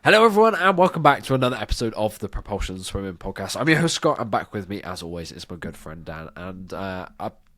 Hello everyone and welcome back to another episode of the Propulsion Swimming Podcast. I'm your host Scott, and back with me as always is my good friend Dan, and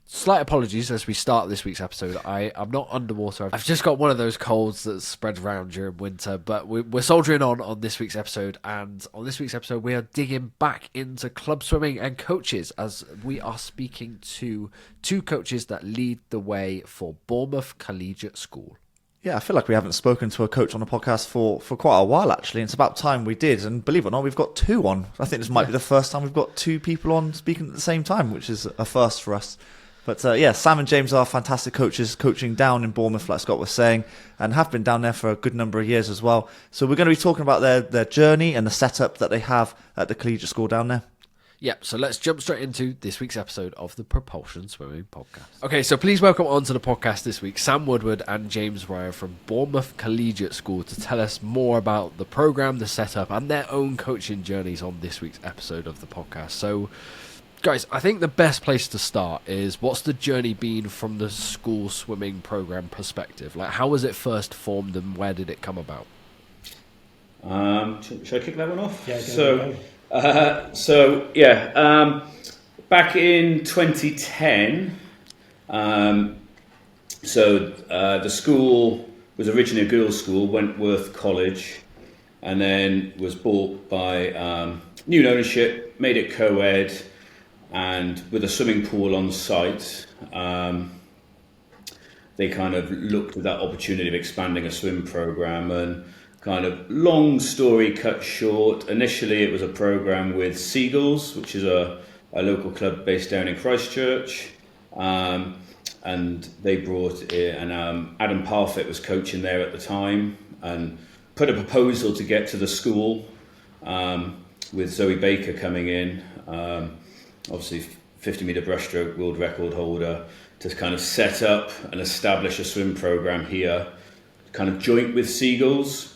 slight apologies as we start this week's episode. I'm not underwater. I've just got one of those colds that spreads around during winter, but we're soldiering on this week's episode, and on this week's episode we are digging back into club swimming and coaches as we are speaking to two coaches that lead the way for Bournemouth Collegiate School. Yeah, I feel like we haven't spoken to a coach on the podcast for quite a while, actually. It's about time we did. And believe it or not, we've got two on. I think this might be the first time we've got two people on speaking at the same time, which is a first for us. But Sam and James are fantastic coaches, coaching down in Bournemouth, like Scott was saying, and have been down there for a good number of years as well. So we're going to be talking about their journey and the setup that they have at the collegiate school down there. Yeah, so let's jump straight into this week's episode of the Propulsion Swimming Podcast. Okay, so please welcome onto the podcast this week Sam Woodward and James McRea from Bournemouth Collegiate School to tell us more about the programme, the setup, and their own coaching journeys on this week's episode of the podcast. So, guys, I think the best place to start is what's the journey been from the school swimming programme perspective? Like, how was it first formed and where did it come about? Should I kick that one off? Yeah, back in 2010, the school was originally a girls' school, Woodward College, and then was bought by new ownership, made it co-ed, and with a swimming pool on site, they kind of looked at that opportunity of expanding a swim program. And kind of long story cut short, initially it was a program with Seagulls, which is a local club based down in Christchurch, and they brought in, and Adam Parfitt was coaching there at the time, and put a proposal to get to the school, with Zoe Baker coming in, obviously 50 metre breaststroke world record holder, to kind of set up and establish a swim program here, kind of joint with Seagulls.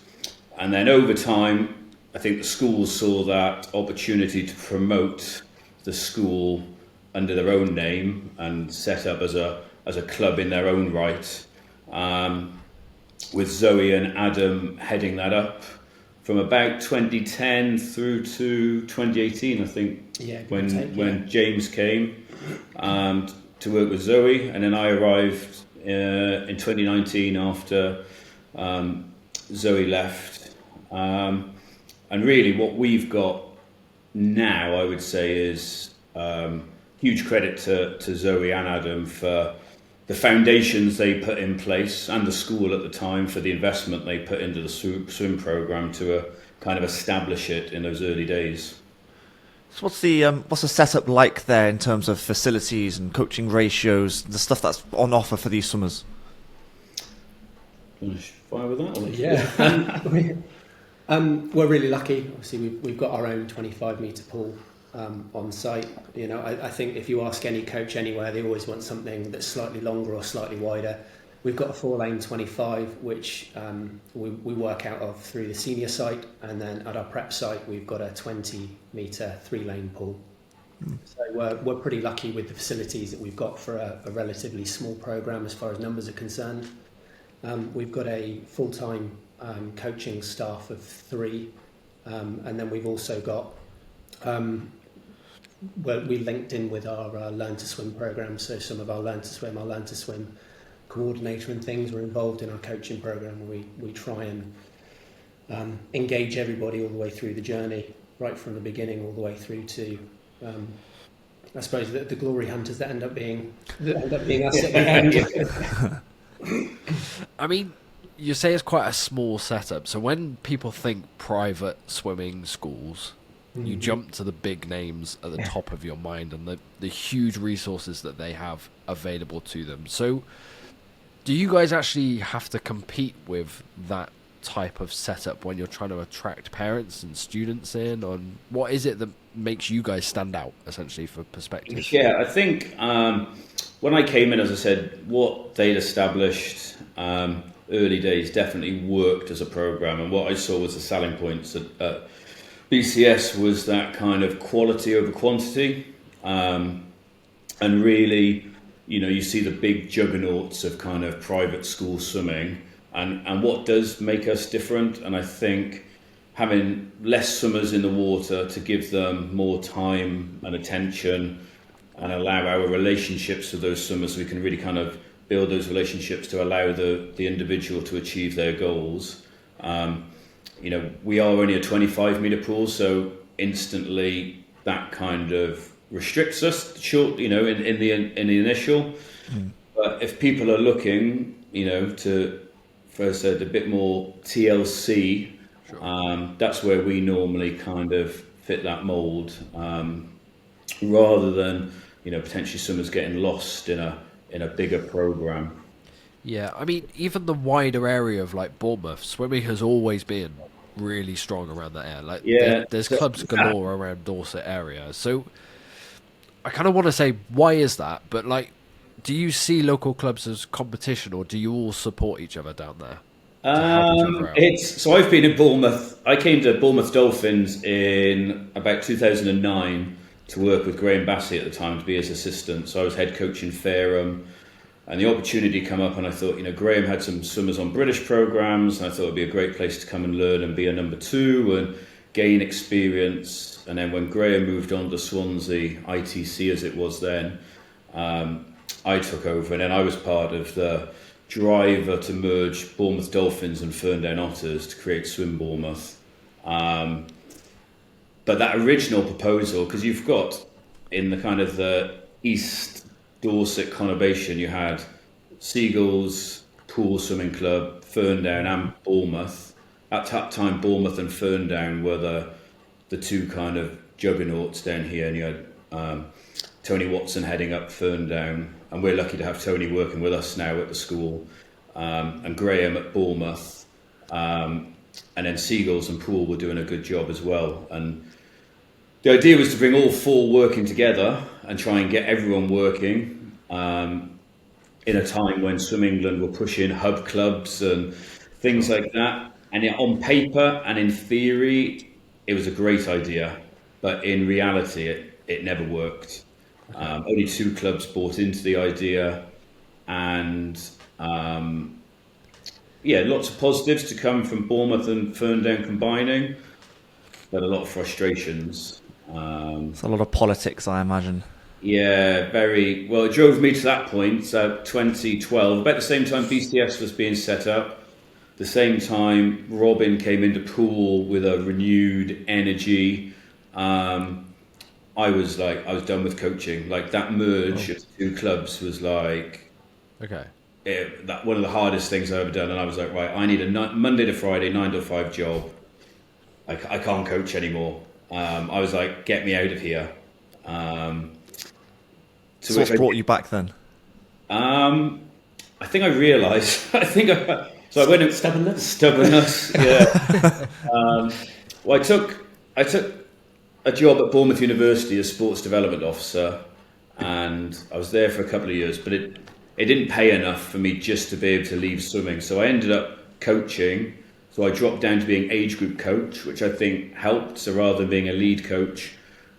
And then over time, I think the schools saw that opportunity to promote the school under their own name and set up as a club in their own right, with Zoe and Adam heading that up from about 2010 through to 2018, I think, when James came to work with Zoe. And then I arrived in 2019 after Zoe left. And really what we've got now, I would say, is huge credit to Zoe and Adam for the foundations they put in place, and the school at the time for the investment they put into the swim program to kind of establish it in those early days. So what's the setup like there in terms of facilities and coaching ratios, the stuff that's on offer for these swimmers? You want to fire with that? Or? Yeah. We're really lucky. Obviously, we've got our own 25 metre pool on site. You know, I think if you ask any coach anywhere, they always want something that's slightly longer or slightly wider. We've got a 4-lane 25, which we work out of through the senior site, and then at our prep site, we've got a 20 metre 3-lane pool. So we're pretty lucky with the facilities that we've got for a relatively small programme as far as numbers are concerned. We've got a full-time coaching staff of 3, and then we've also got we linked in with our Learn to Swim program, so some of our Learn to Swim coordinator and things were involved in our coaching program. We try and engage everybody all the way through the journey, right from the beginning all the way through to I suppose the glory hunters that end up being us at the end. I mean, you say it's quite a small setup, so when people think private swimming schools, you jump to the big names at the top of your mind and the huge resources that they have available to them. So do you guys actually have to compete with that type of setup when you're trying to attract parents and students in? On what is it that makes you guys stand out, essentially, for perspective? Yeah, I think when I came in, as I said, what they'd established early days definitely worked as a program, and what I saw was the selling points at BCS was that kind of quality over quantity, and really, you know, you see the big juggernauts of kind of private school swimming, and what does make us different. And I think having less swimmers in the water to give them more time and attention and allow our relationships with those swimmers so we can really kind of build those relationships to allow the individual to achieve their goals. We are only a 25-metre pool, so instantly that kind of restricts us short, in the initial. But if people are looking, for a bit more TLC, sure. That's where we normally kind of fit that mould, rather than potentially swimmers getting lost in a bigger programme. Yeah, I mean, even the wider area of like Bournemouth, swimming has always been really strong around that area. Like, there's clubs galore around Dorset area. So I kind of want to say, why is that? But like, do you see local clubs as competition, or do you all support each other down there? So I've been in Bournemouth. I came to Bournemouth Dolphins in about 2009 to work with Graham Bassey at the time to be his assistant. So I was head coach in Fareham, and the opportunity came up, and I thought, Graham had some swimmers on British programmes, and I thought it'd be a great place to come and learn and be a number two and gain experience. And then when Graham moved on to Swansea, ITC as it was then, I took over, and then I was part of the driver to merge Bournemouth Dolphins and Ferndown Otters to create Swim Bournemouth. But that original proposal, because you've got in the kind of the East Dorset conurbation, you had Seagulls, Pool Swimming Club, Ferndown and Bournemouth. At that time, Bournemouth and Ferndown were the two kind of juggernauts down here, and you had Tony Watson heading up Ferndown, and we're lucky to have Tony working with us now at the school, and Graham at Bournemouth, and then Seagulls and Pool were doing a good job as well. And the idea was to bring all four working together and try and get everyone working in a time when Swim England were pushing hub clubs and things like that. And on paper and in theory, it was a great idea, but in reality, it never worked. Only two clubs bought into the idea, and lots of positives to come from Bournemouth and Ferndown combining, but a lot of frustrations. It's a lot of politics, I imagine. Yeah, very well. It drove me to that point. 2012, about the same time BCS was being set up, the same time Robin came into Pool with a renewed energy. I was done with coaching. Like, that merge of two clubs was like, that one of the hardest things I've ever done. And I was like, right, I need a Monday to Friday 9 to 5 job. I can't coach anymore. I was like, get me out of here. So what brought you back then? I think I realised. So I went and stubbornness. Yeah. Well, I took a job at Bournemouth University as sports development officer, and I was there for a couple of years, but it didn't pay enough for me just to be able to leave swimming. So I ended up coaching. So I dropped down to being age group coach, which I think helped. So rather than being a lead coach,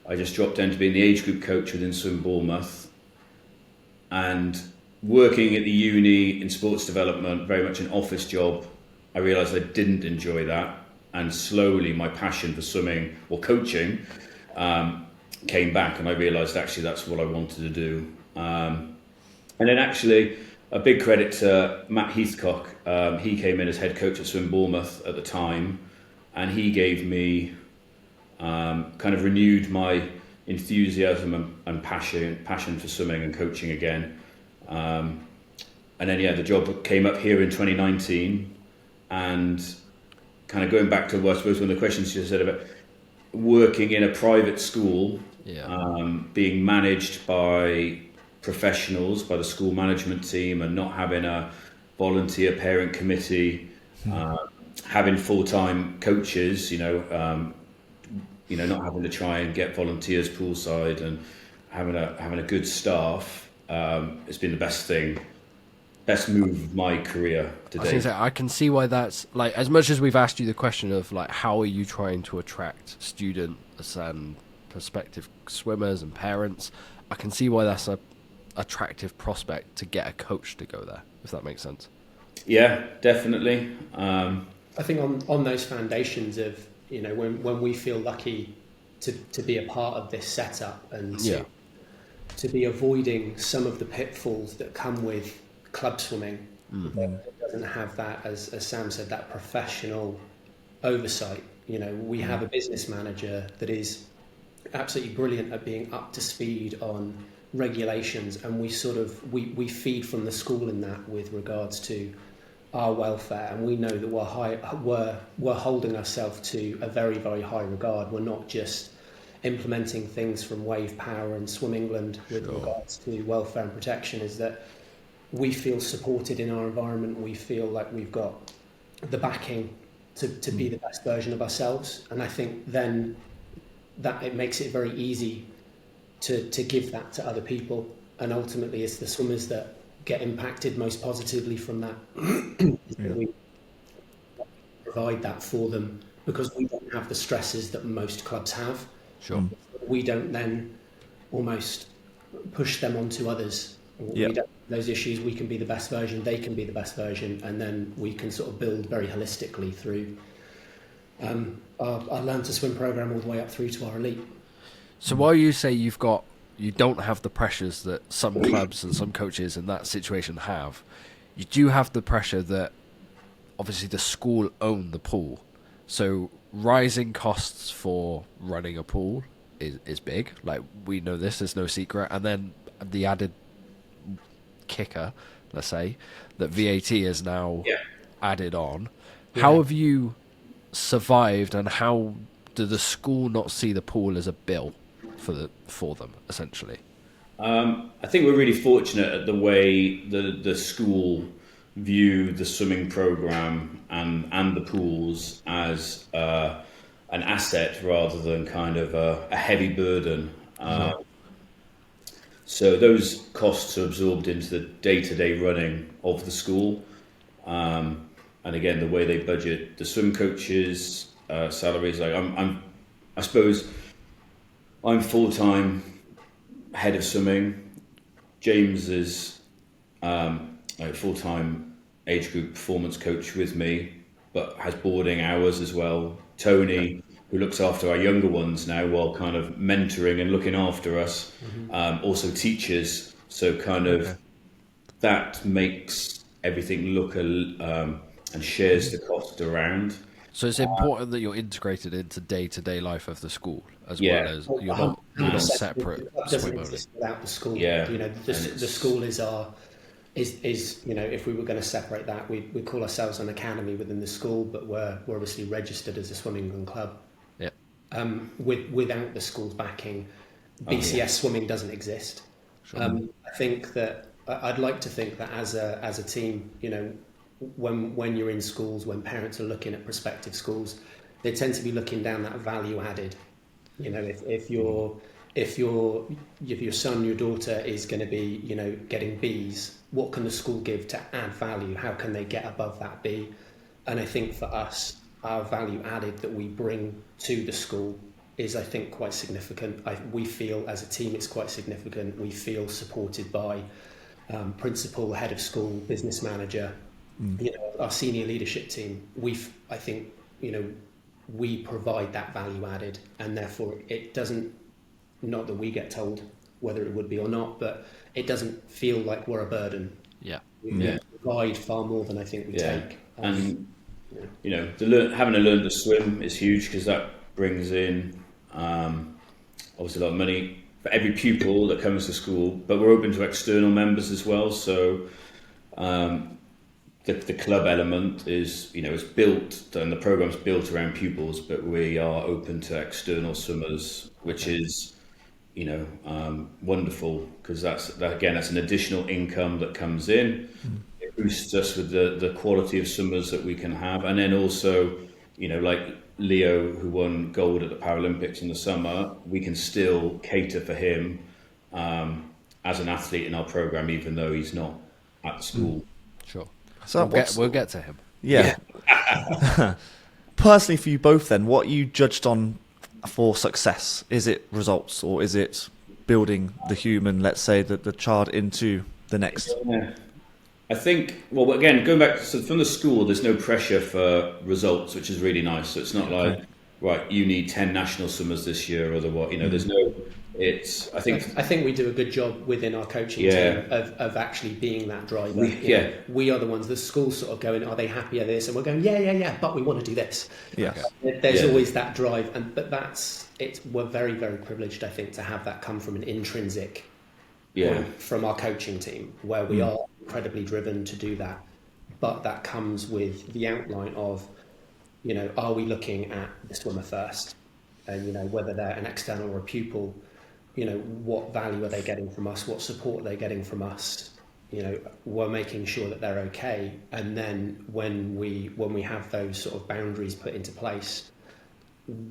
I just dropped down to being the age group coach within Swim Bournemouth. And working at the uni in sports development, very much an office job, I realised I didn't enjoy that. And slowly my passion for swimming or coaching came back, and I realised actually that's what I wanted to do. And then actually, a big credit to Matt Heathcock. He came in as head coach at Swim Bournemouth at the time, and he gave me kind of renewed my enthusiasm and passion for swimming and coaching again. And then the job came up here in 2019, and kind of going back to, I suppose, one of the questions you said about working in a private school, being managed by professionals, by the school management team, and not having a volunteer parent committee, having full-time coaches, not having to try and get volunteers poolside, and having a good staff, has been the best move of my career today. I can see why that's, like, as much as we've asked you the question of like, how are you trying to attract students and prospective swimmers and parents, I can see why that's a attractive prospect to get a coach to go there, if that makes sense. Yeah, definitely. I think on those foundations of You know, when we feel lucky to be a part of this setup and to be avoiding some of the pitfalls that come with club swimming. It doesn't have that, as Sam said, that professional oversight. You know, we have a business manager that is absolutely brilliant at being up to speed on regulations, and we feed from the school in that with regards to our welfare, and we know that we're holding ourselves to a very, very high regard. We're not just implementing things from Wave Power and Swim England with regards to welfare and protection, is that we feel supported in our environment. We feel like we've got the backing to be the best version of ourselves, and I think then that it makes it very easy to give that to other people, and ultimately it's the swimmers that get impacted most positively from that. We provide that for them because we don't have the stresses that most clubs have. We don't then almost push them onto others. We don't have those issues. We can be the best version, they can be the best version, and then we can sort of build very holistically through our Learn to Swim program all the way up through to our elite. So while you say you don't have the pressures that some clubs and some coaches in that situation have, you do have the pressure that obviously the school own the pool. So rising costs for running a pool is big. Like, we know this, there's no secret. And then the added kicker, let's say, that VAT is now added on. How have you survived, and how do the school not see the pool as a bill for them, essentially? I think we're really fortunate at the way the school view the swimming program and the pools as an asset rather than kind of a heavy burden. So those costs are absorbed into the day-to-day running of the school. And again, the way they budget the swim coaches' salaries, like I suppose I'm full-time head of swimming. James is a full-time age group performance coach with me, but has boarding hours as well. Tony, who looks after our younger ones now while kind of mentoring and looking after us, also teaches. So kind of that makes everything look and shares the cost around. So it's important that you're integrated into day-to-day life of the school, as well as you're not separate. It doesn't exist without the school. Yeah. You know, the school is you know, if we were going to separate that, we call ourselves an academy within the school, but we're obviously registered as a swimming club. Yeah. Without the school's backing, BCS swimming doesn't exist. Sure. I think that I'd like to think that as a team, you know, when you're in schools, when parents are looking at prospective schools, they tend to be looking down that value added. You know, if your son, your daughter is going to be, you know, getting Bs, what can the school give to add value? How can they get above that B? And I think for us, our value added that we bring to the school is, I think, quite significant. We feel as a team it's quite significant. We feel supported by principal, head of school, business manager, you know, our senior leadership team. I think, you know, we provide that value added, and therefore it doesn't, not that we get told whether it would be or not, but it doesn't feel like we're a burden. We provide far more than I think we take. And you know, having to learn to swim is huge, because that brings in obviously a lot of money for every pupil that comes to school, but we're open to external members as well. So the club element is, you know, is built, and the program's built around pupils, but we are open to external swimmers, which is, you know, wonderful, because that's an additional income that comes in. It boosts us with the quality of swimmers that we can have, and then also, you know, like Leo, who won gold at the Paralympics in the summer, we can still cater for him as an athlete in our program, even though he's not at the school. Sure. So we'll get to him. Yeah. Personally, for you both, then, what you judged on for success? Is it results, or is it building the human, let's say, the child into the next? Yeah. I think, well, again, going back from the school, there's no pressure for results, which is really nice. So it's not like right, you need 10 national swimmers this year, or there's no. I think we do a good job within our coaching team of actually being that driver. We are the ones. The school's sort of going, are they happy at this? And we're going, yeah, but we want to do this. Yes. There's always that drive, but we're very, very privileged, I think, to have that come from an intrinsic from our coaching team, where we are incredibly driven to do that. But that comes with the outline of, are we looking at the swimmer first? And, whether they're an external or a pupil, what value are they getting from us? What support are they getting from us? We're making sure that they're okay. And then when we have those sort of boundaries put into place,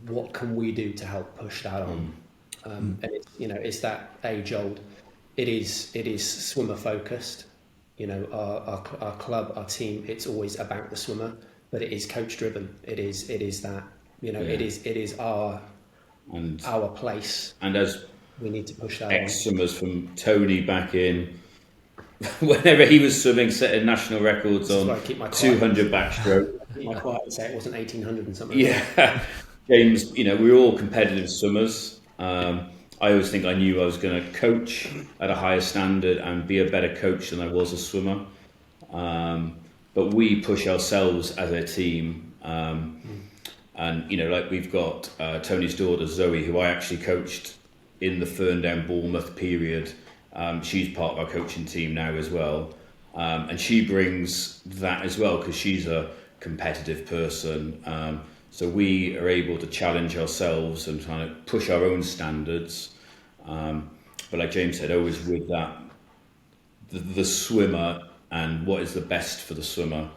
what can we do to help push that on? And it's that age old. It is swimmer focused. Our club, our team, it's always about the swimmer, but it is coach driven. It is that, it is our place. And as we need to push that ex-swimmers from Tony back in, whenever he was swimming, setting national records on 200 backstroke. Keep my quiet and say it wasn't 1800 and something. Yeah. James, we're all competitive swimmers. I always think I knew I was going to coach at a higher standard and be a better coach than I was a swimmer. But we push ourselves as a team. And, like we've got Tony's daughter, Zoe, who I actually coached in the Ferndown Bournemouth period. She's part of our coaching team now as well. And she brings that as well, because she's a competitive person. So we are able to challenge ourselves and kind of push our own standards. But like James said, always with that, the swimmer and what is the best for the swimmer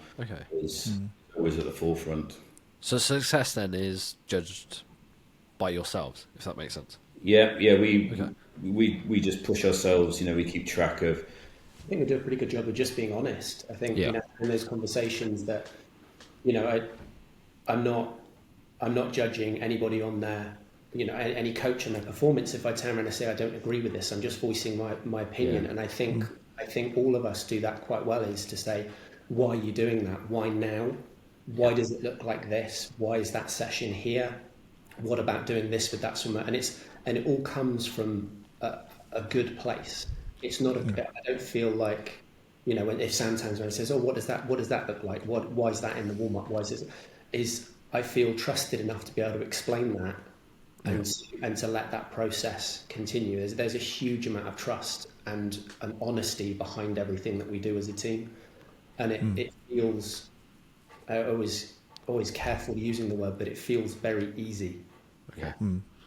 is always at the forefront. So success then is judged by yourselves, if that makes sense. Yeah. We just push ourselves. We keep track of. I think we do a pretty good job of just being honest. I think in those conversations that I'm not judging anybody on their any coach and their performance. If I turn around and say I don't agree with this, I'm just voicing my opinion. And I think all of us do that quite well, is to say, why are you doing that? Why now? Why does it look like this? Why is that session here? What about doing this with that swimmer? And it all comes from a good place. It's not. I don't feel like if Sam turns around and says, "Oh, what does that look like? Why is that in the warm up? Why is it?" I feel trusted enough to be able to explain that and to let that process continue. There's a huge amount of trust and an honesty behind everything that we do as a team, and it feels. I always careful using the word, but it feels very easy. Okay.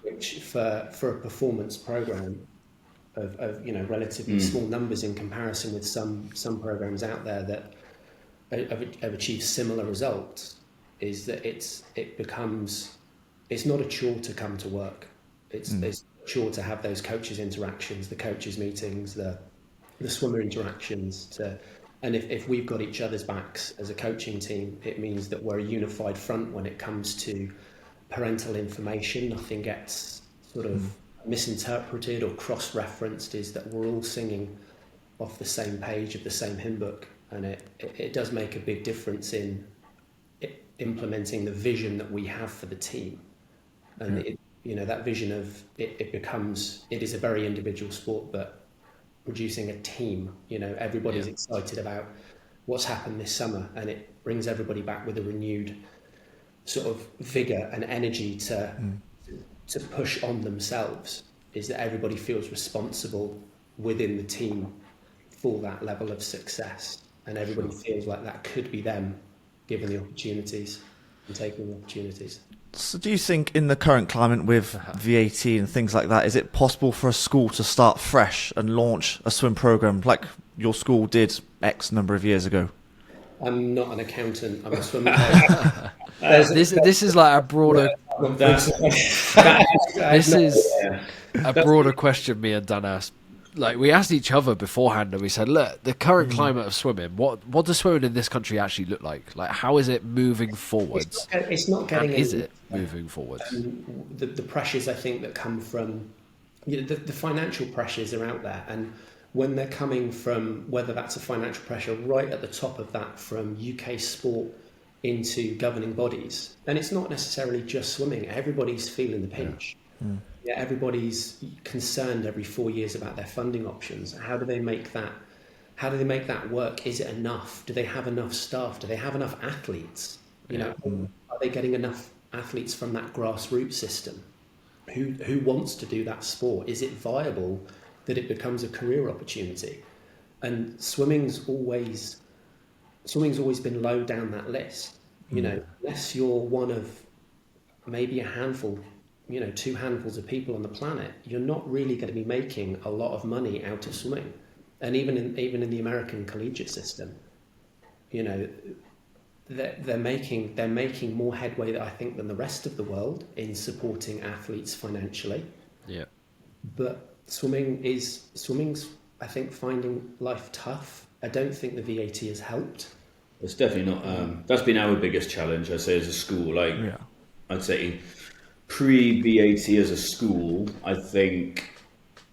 Which for a performance program of relatively small numbers in comparison with some programs out there that have achieved similar results, is that it's not a chore to come to work. It's a chore to have those coaches interactions, the coaches meetings, the swimmer interactions. And if we've got each other's backs as a coaching team, it means that we're a unified front when it comes to parental information. Nothing gets sort of misinterpreted or cross-referenced. Is that we're all singing off the same page of the same hymn book, and it does make a big difference in implementing the vision that we have for the team. And that vision of it is a very individual sport, but producing a team, everybody's excited about what's happened this summer, and it brings everybody back with a renewed sort of vigor and energy to push on themselves. Is that everybody feels responsible within the team for that level of success, and everybody feels like that could be them given the opportunities and taking the opportunities. So do you think in the current climate with VAT and things like that, is it possible for a school to start fresh and launch a swim program like your school did X number of years ago? I'm not an accountant, I'm a swimmer coach. This is like a broader... This is a broader question me and Dan asked. Like, we asked each other beforehand and we said, look, the current climate of swimming, what does swimming in this country actually look like? Like, how is it moving forwards? It's not getting... And is it moving forwards? The pressures, I think, that come from... the financial pressures are out there, and when they're coming from, whether that's a financial pressure right at the top of that from UK sport into governing bodies, and it's not necessarily just swimming. Everybody's feeling the pinch. Yeah, everybody's concerned every 4 years about their funding options. How do they make that? How do they make that work? Is it enough? Do they have enough staff? Do they have enough athletes? You know, are they getting enough athletes from that grassroots system? Who wants to do that sport? Is it viable that it becomes a career opportunity? And swimming's always been low down that list. You know, unless you're one of maybe a handful, you know, 2 handfuls of people on the planet, you're not really going to be making a lot of money out of swimming. And even in the American collegiate system, you know, they're making more headway, I think, than the rest of the world in supporting athletes financially. Yeah. But swimming's, I think, finding life tough. I don't think the VAT has helped. It's definitely not. That's been our biggest challenge, I say, as a school. I'd say pre-VAT as a school, I think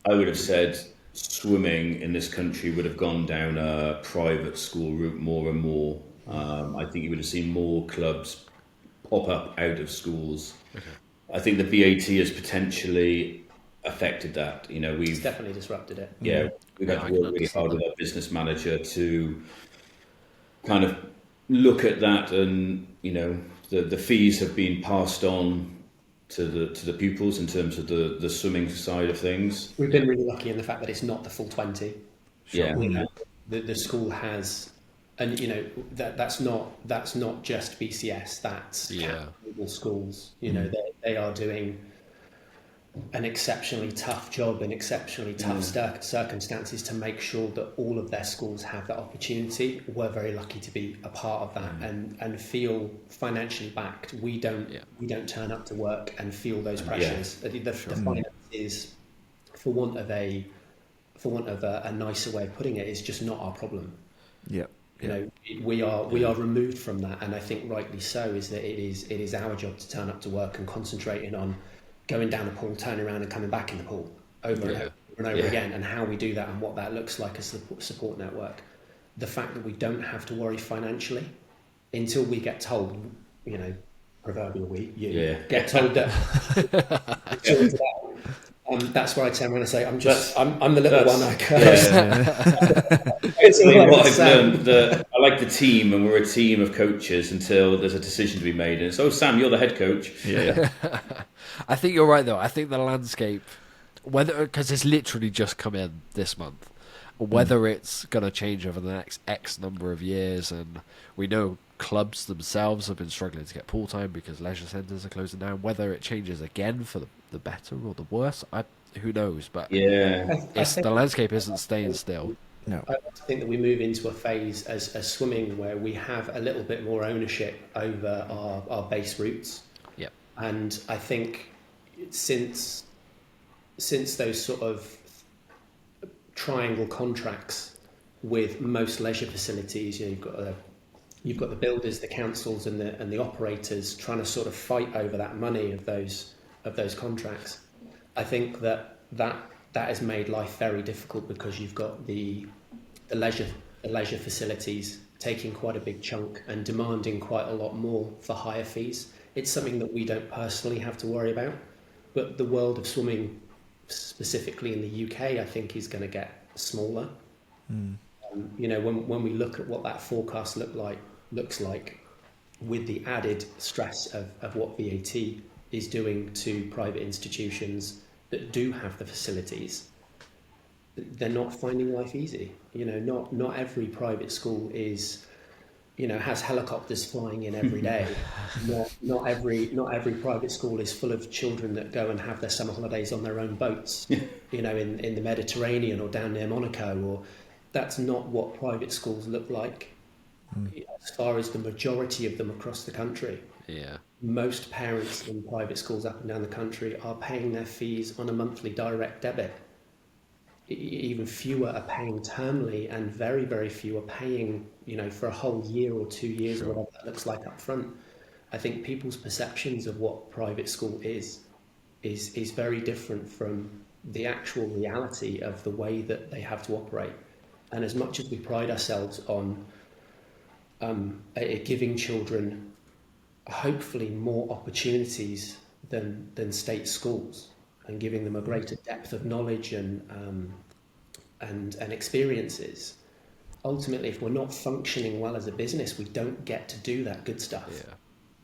I would have said swimming in this country would have gone down a private school route more and more. I think you would have seen more clubs pop up out of schools. Okay. I think the VAT has potentially affected that. You know, it's definitely disrupted it. Yeah, we've had to work really hard with our business manager to kind of look at that, and you know, the fees have been passed on to the pupils in terms of the swimming side of things. We've been really lucky in the fact that it's not the full 20. Yeah, you know, the school has, and you know that's not just BCS. That's all schools. You know, they are doing an exceptionally tough job in exceptionally tough circumstances to make sure that all of their schools have that opportunity. We're very lucky to be a part of that and feel financially backed. We don't turn up to work and feel those pressures. The finances, for want of a nicer way of putting it, is just not our problem. You know, we are removed from that, and I think rightly so. Is that it is our job to turn up to work and concentrating on going down a pool, turning around and coming back in the pool over and over again, and how we do that and what that looks like as a support network. The fact that we don't have to worry financially until we get told, you know, proverbial get told that. That's where I turn around and say, I'm the little one. I what I've learned, I like the team, and we're a team of coaches until there's a decision to be made. And it's, Sam, you're the head coach. I think you're right, though. I think the landscape, because it's literally just come in this month, whether it's going to change over the next X number of years, and we know clubs themselves have been struggling to get pool time because leisure centres are closing down. Whether it changes again for the better or the worse, who knows? But the landscape isn't staying still. No. I think that we move into a phase as swimming where we have a little bit more ownership over our base routes. Yeah. And I think since those sort of triangle contracts with most leisure facilities, you know, you've got the builders, the councils, and the operators trying to sort of fight over that money of those contracts. I think that has made life very difficult because you've got the leisure facilities taking quite a big chunk and demanding quite a lot more for higher fees. It's something that we don't personally have to worry about, but the world of swimming, specifically in the UK, I think is going to get smaller. You know, when we look at what that forecast looks like with the added stress of what VAT is doing to private institutions that do have the facilities, they're not finding life easy. You know, not every private school is, you know, has helicopters flying in every day. not every private school is full of children that go and have their summer holidays on their own boats, you know, in the Mediterranean or down near Monaco. Or that's not what private schools look like. As far as the majority of them across the country. Yeah. Most parents in private schools up and down the country are paying their fees on a monthly direct debit. Even fewer are paying termly, and very, very few are paying, you know, for a whole year or 2 years, or whatever that looks like up front. I think people's perceptions of what private school is very different from the actual reality of the way that they have to operate. And as much as we pride ourselves on giving children hopefully more opportunities than state schools, and giving them a greater depth of knowledge and experiences. Ultimately, if we're not functioning well as a business, we don't get to do that good stuff.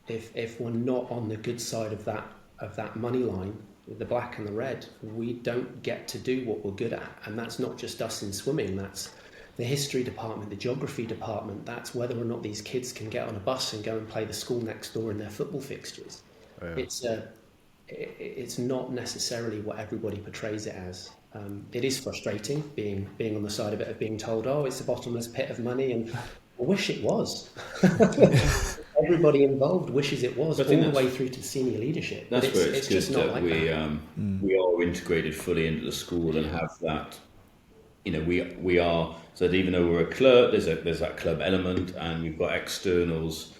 Yeah. If we're not on the good side of that money line, the black and the red, we don't get to do what we're good at. And that's not just us in swimming, that's the history department, the geography department, that's whether or not these kids can get on a bus and go and play the school next door in their football fixtures. Oh, yeah. It's not necessarily what everybody portrays it as. It is frustrating being on the side of it, of being told, oh, it's a bottomless pit of money, and I wish it was. Everybody involved wishes it was, all the way through to senior leadership. That's where it's good just not that like we that. We are integrated fully into the school and have that. You know, we are, so that even though we're a club, there's that club element, and we've got externals,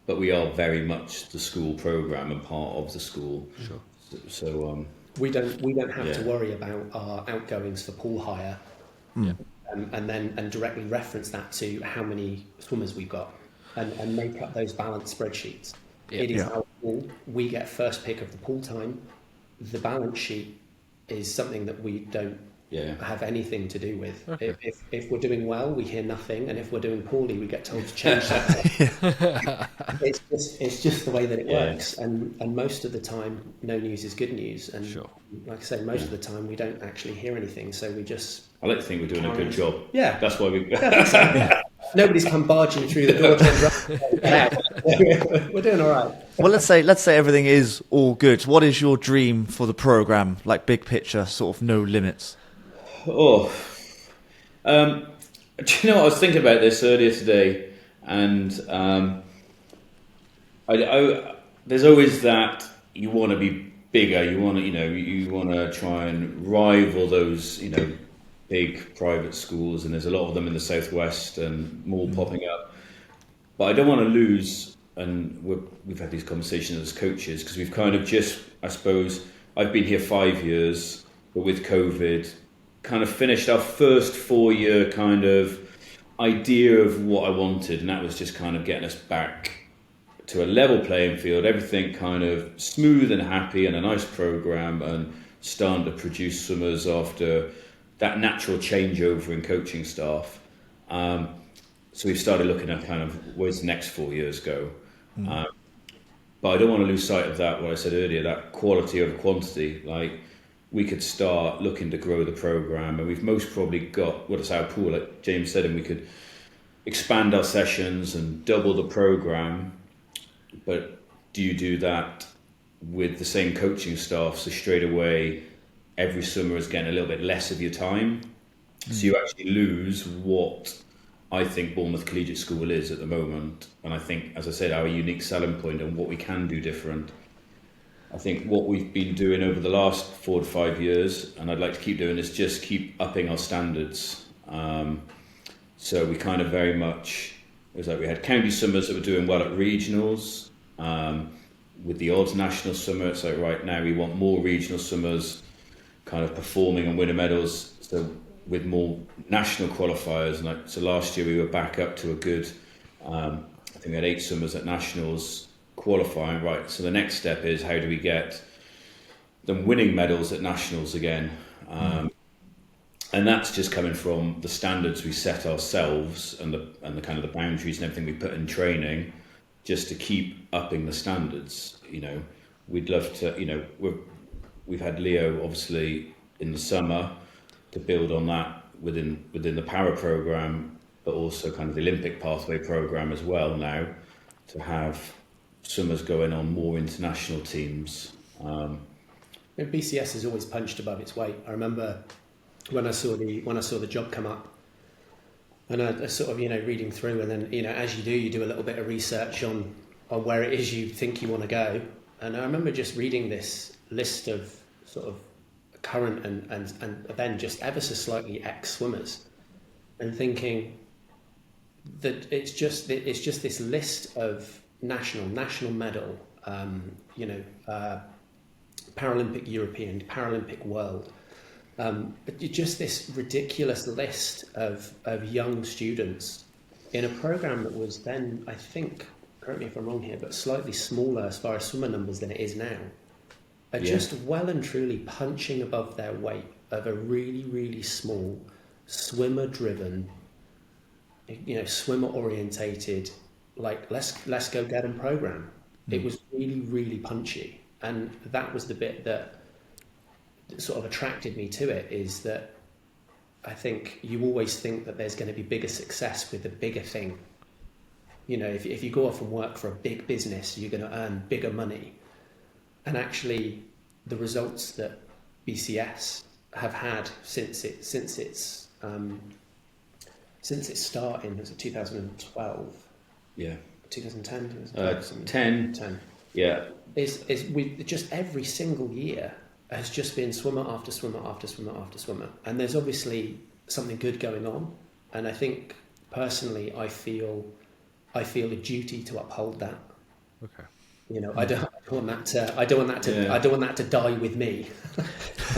but we are very much the school program and part of the school. Sure. So we don't have to worry about our outgoings for pool hire, and directly reference that to how many swimmers we've got, and make up those balance spreadsheets. Yeah. It is our pool. We get first pick of the pool time. The balance sheet is something that we don't have anything to do with. Okay. If we're doing well, we hear nothing, and if we're doing poorly, we get told to change that. It's just the way that it works, and most of the time, no news is good news, and like I say, most of the time we don't actually hear anything, so we just. I like to think we're doing a good job. Yeah, that's why we. Nobody's come barging through the door. We're doing all right. Well, let's say everything is all good. What is your dream for the program? Like big picture, sort of no limits. Oh, do you know what? I was thinking about this earlier today, and there's always that you want to be bigger. You want to try and rival those big private schools, and there's a lot of them in the southwest and more popping up. But I don't want to lose. And we've had these conversations as coaches because we've kind of just, I suppose, I've been here 5 years, but with COVID. Kind of finished our first 4-year kind of idea of what I wanted, and that was just kind of getting us back to a level playing field, everything kind of smooth and happy, and a nice program, and starting to produce swimmers after that natural changeover in coaching staff. So we've started looking at kind of where's the next 4 years go. But I don't want to lose sight of that, what I said earlier, that quality over quantity. Like, we could start looking to grow the program, and we've most probably got, it's our pool, like James said, and we could expand our sessions and double the program. But do you do that with the same coaching staff? So straight away, every swimmer is getting a little bit less of your time. So you actually lose what I think Bournemouth Collegiate School is at the moment. And I think, as I said, our unique selling point and what we can do different. I think what we've been doing over the last 4 to 5 years, and I'd like to keep doing, is just keep upping our standards. So we kind of very much, it was like we had county swimmers that were doing well at regionals. With the odds national swimmer, it's like right now we want more regional swimmers kind of performing and winning medals. So with more national qualifiers, and so last year we were back up to a good, I think we had 8 swimmers at nationals qualifying, right? So the next step is how do we get them winning medals at nationals again? And that's just coming from the standards we set ourselves and the kind of the boundaries and everything we put in training, just to keep upping the standards. We'd love to. We've had Leo obviously in the summer to build on that within the para program, but also kind of the Olympic pathway program as well now, to have swimmers going on more international teams. BCS has always punched above its weight. I remember when I saw the job come up, and I sort of reading through, and then as you do a little bit of research on where it is you think you want to go. And I remember just reading this list of sort of current and then just ever so slightly ex-swimmers, and thinking that it's just this list of national medal, Paralympic European, Paralympic World, just this ridiculous list of young students in a program that was then, I think, correct me if I'm wrong here, but slightly smaller as far as swimmer numbers than it is now, are just well and truly punching above their weight of a really, really small, swimmer-driven, swimmer-orientated, like let's go get them program. It was really, really punchy, and that was the bit that sort of attracted me to it. Is that I think you always think that there's going to be bigger success with the bigger thing. If you go off and work for a big business, you're going to earn bigger money. And actually, the results that BCS have had since its start in 2012, 2010, 10, yeah, is we just every single year has just been swimmer after swimmer after swimmer after swimmer, and there's obviously something good going on. And I think personally, I feel a duty to uphold that. Okay. I don't want that to die with me.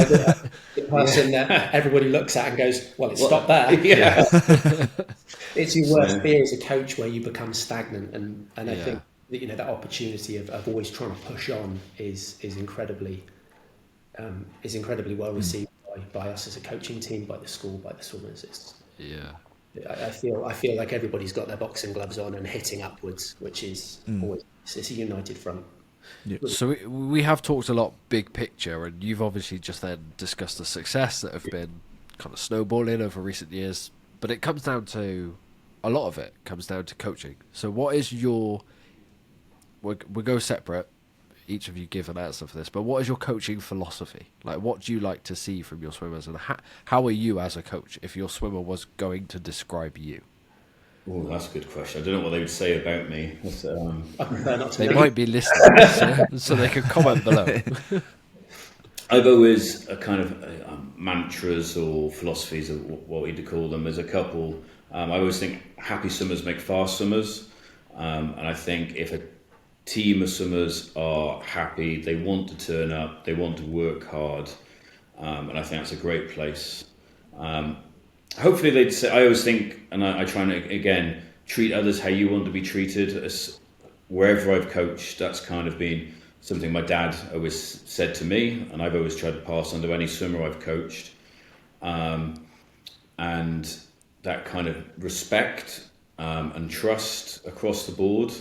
The person that everybody looks at and goes, well, it stopped there. Yeah. It's your worst fear as a coach, where you become stagnant, and I think that, that opportunity of always trying to push on is incredibly well received by us as a coaching team, by the school, by the swimmers. I feel like everybody's got their boxing gloves on and hitting upwards, which is always, it's a united front. Yeah. So we have talked a lot big picture, and you've obviously just then discussed the success that have been kind of snowballing over recent years, but it comes down to, a lot of it comes down to coaching. So what is we'll go separate, each of you give an answer for this, but what is your coaching philosophy? Like, what do you like to see from your swimmers, and how are you as a coach if your swimmer was going to describe you? Oh, that's a good question. I don't know what they would say about me. I prefer not to. They might be listening, so they can comment below. I've always a kind of mantras or philosophies, of what we'd call them. There's a couple. I always think happy swimmers make fast swimmers, and I think if a team of swimmers are happy, they want to turn up, they want to work hard, and I think that's a great place. Hopefully they'd say, I always think, and I try and again treat others how you want to be treated. As wherever I've coached, that's kind of been something my dad always said to me, and I've always tried to pass on to any swimmer I've coached. And that kind of respect and trust across the board,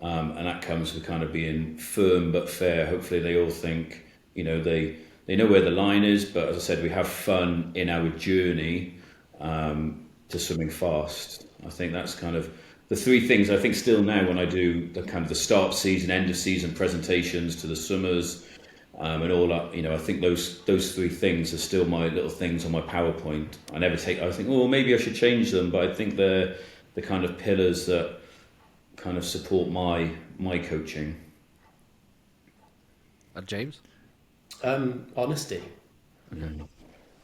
and that comes with kind of being firm but fair. Hopefully they all think, they know where the line is, but as I said, we have fun in our journey to swimming fast. I think that's kind of the three things. I think still now when I do the kind of the start season, end of season presentations to the swimmers, and all that, I think those three things are still my little things on my PowerPoint. I think, maybe I should change them, but I think they're the kind of pillars that kind of support my coaching. And James? Honesty. Mm.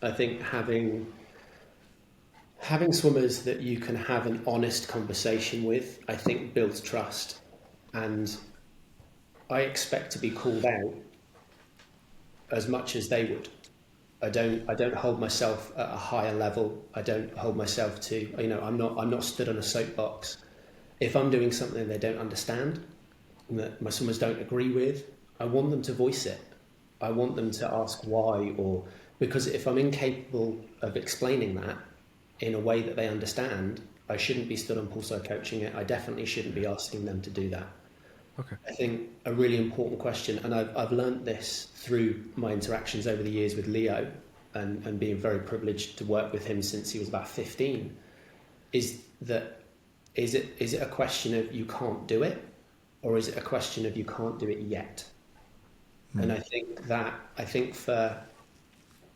I think having swimmers that you can have an honest conversation with, I think builds trust. And I expect to be called out as much as they would. I don't hold myself at a higher level. I don't hold myself to, I'm not stood on a soapbox. If I'm doing something they don't understand, that my swimmers don't agree with, I want them to voice it. I want them to ask why, because if I'm incapable of explaining that in a way that they understand, I shouldn't be stood on poolside coaching it. I definitely shouldn't be asking them to do that. Okay. I think a really important question, and I've learned this through my interactions over the years with Leo, and being very privileged to work with him since he was about 15, is it a question of you can't do it, or is it a question of you can't do it yet? And I think for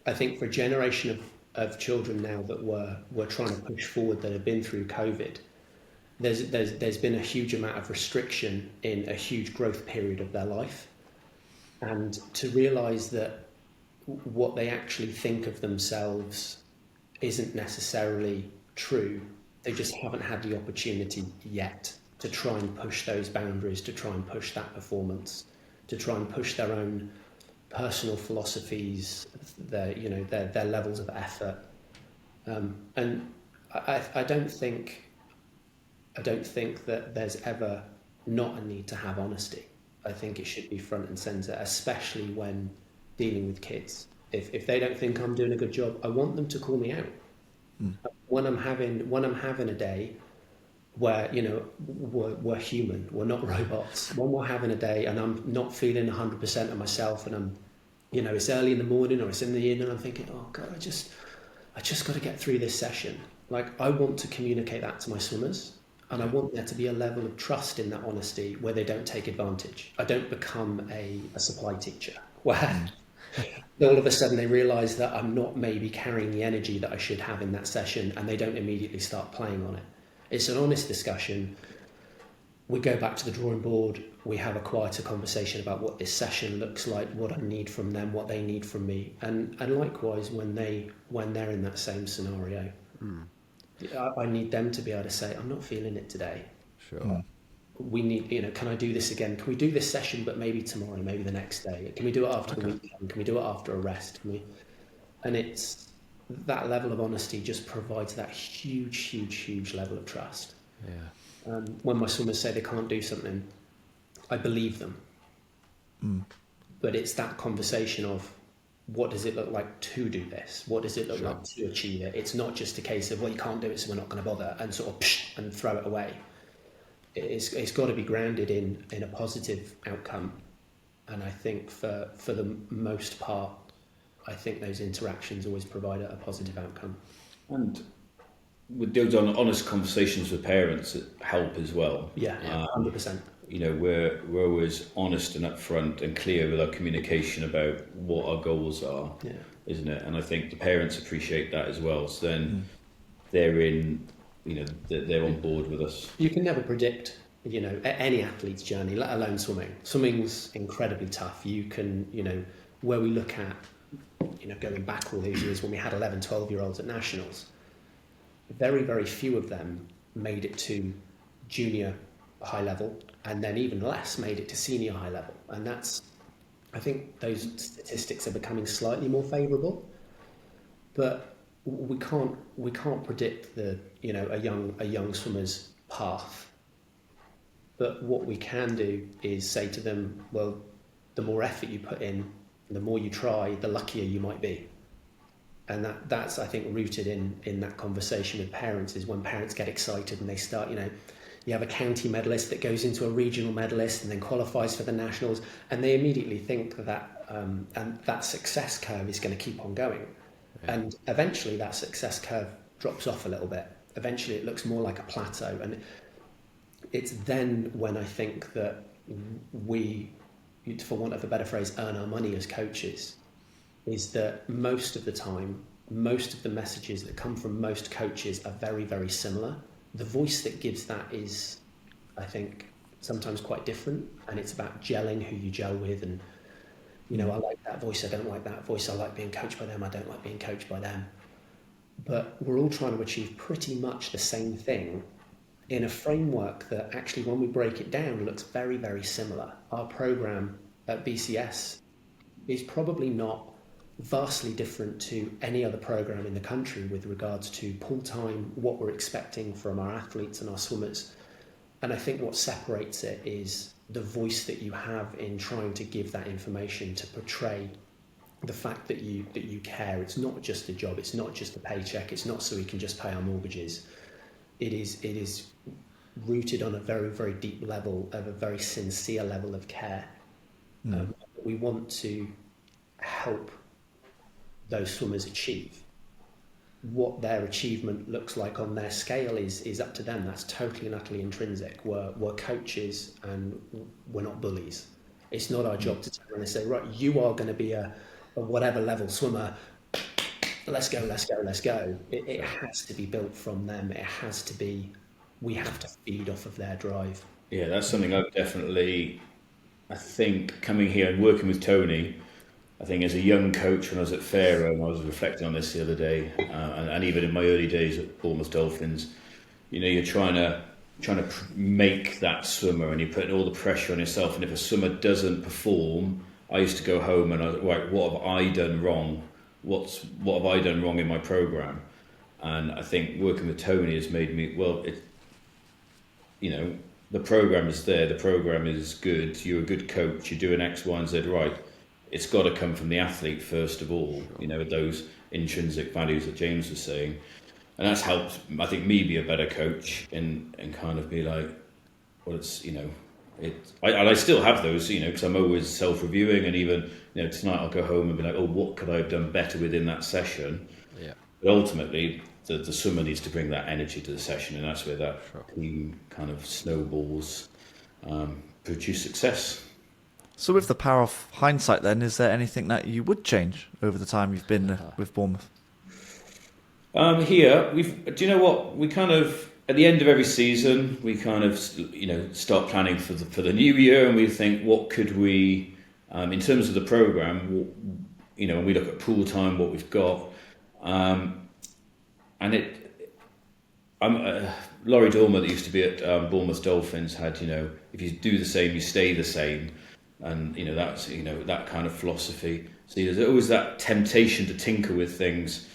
a generation of children now that we're trying to push forward, that have been through COVID, there's been a huge amount of restriction in a huge growth period of their life, and to realise that what they actually think of themselves isn't necessarily true. They just haven't had the opportunity yet to try and push those boundaries, to try and push that performance, to try and push their own personal philosophies, their levels of effort. And I don't think I don't think that there's ever not a need to have honesty. I think it should be front and centre, especially when dealing with kids. If they don't think I'm doing a good job, I want them to call me out. When I'm having a day where, you know, we're human, we're not robots. When we're having a day and I'm not feeling 100% of myself, and I'm, you know, it's early in the morning or it's in the evening, I'm thinking, oh God, I just got to get through this session. Like, I want to communicate that to my swimmers, and I want there to be a level of trust in that honesty where they don't take advantage. I don't become a supply teacher where all of a sudden they realise that I'm not maybe carrying the energy that I should have in that session, and they don't immediately start playing on it. It's an honest discussion. We go back to the drawing board. We have a quieter conversation about what this session looks like, what I need from them, what they need from me, and likewise when they're in that same scenario, I need them to be able to say, "I'm not feeling it today. Sure. We need, you know, can I do this again? Can we do this session, but maybe tomorrow, maybe the next day? Can we do it after the weekend? Can we do it after a rest? Can we?" And it's that level of honesty just provides that huge level of trust. Yeah. When my swimmers say they can't do something, I believe them. But it's that conversation of, what does it look like to do this? What does it look like to achieve it? It's not just a case of, well, you can't do it, so we're not going to bother, and sort of and throw it away. It's got to be grounded in a positive outcome. And I think for the most part, I think those interactions always provide a positive outcome. And with those honest conversations with parents that help as well. Yeah, 100%. You know, we're always honest and upfront and clear with our communication about what our goals are, isn't it? And I think the parents appreciate that as well. So then they're in, you know, they're on board with us. You can never predict, you know, any athlete's journey, let alone swimming. Swimming's incredibly tough. You can, you know, where we look at, you know, going back all these years when we had 11, 12-year-olds at nationals, very few of them made it to junior high level, and then even less made it to senior high level. And that's, I think those statistics are becoming slightly more favourable, but we can't predict the, you know, a young swimmer's path. But what we can do is say to them, well, the more effort you put in, the more you try, the luckier you might be. And that's I think rooted in that conversation with parents, is when parents get excited and they start, you know, you have a county medalist that goes into a regional medalist and then qualifies for the nationals, and they immediately think that and that success curve is going to keep on going. Yeah. And eventually that success curve drops off a little bit. Eventually it looks more like a plateau, and it's then when I think that we, for want of a better phrase, earn our money as coaches, is that most of the time, most of the messages that come from most coaches are very similar. The voice that gives that is, I think, sometimes quite different, and it's about gelling who you gel with, and, you know, I like that voice, I don't like that voice, I like being coached by them, I don't like being coached by them. But we're all trying to achieve pretty much the same thing in a framework that actually, when we break it down, looks very similar. Our programme at BCS is probably not vastly different to any other programme in the country with regards to pool time, what we're expecting from our athletes and our swimmers. And I think what separates it is the voice that you have in trying to give that information, to portray the fact that you care. It's not just a job, it's not just a paycheck, it's not so we can just pay our mortgages. It is rooted on a very deep level of a very sincere level of care. We want to help those swimmers achieve. What their achievement looks like on their scale is up to them. That's totally and utterly intrinsic. We're coaches and we're not bullies. It's not our job to turn around and say, right, you are going to be a whatever level swimmer. Let's go. It has to be built from them. It has to be, we have to feed off of their drive. Yeah, that's something I've definitely, I think, coming here and working with Tony, I think as a young coach when I was at Faro, and I was reflecting on this the other day, and even in my early days at Bournemouth Dolphins, you know, you're trying to make that swimmer, and you're putting all the pressure on yourself. And if a swimmer doesn't perform, I used to go home and I was like, right, what have I done wrong? What have I done wrong in my program? And I think working with Tony has made me, well, the program is there, the program is good, you're a good coach, you're doing X, Y, and Z right. It's got to come from the athlete first of all, those intrinsic values that James was saying. And that's helped, I think, me be a better coach and kind of be like, well, it's, I still have those, because I'm always self-reviewing, and even, tonight I'll go home and be like, oh, what could I have done better within that session? Yeah. But ultimately, the swimmer needs to bring that energy to the session, and that's where that team kind of snowballs, produce success. So with the power of hindsight then, is there anything that you would change over the time you've been with Bournemouth? Here, do you know what? We kind of, at the end of every season, we kind of, start planning for the new year, and we think, what could we, in terms of the programme, and we look at pool time, what we've got, and Laurie Dormer, that used to be at Bournemouth Dolphins, had, if you do the same, you stay the same. And that's that kind of philosophy. So there's always that temptation to tinker with things,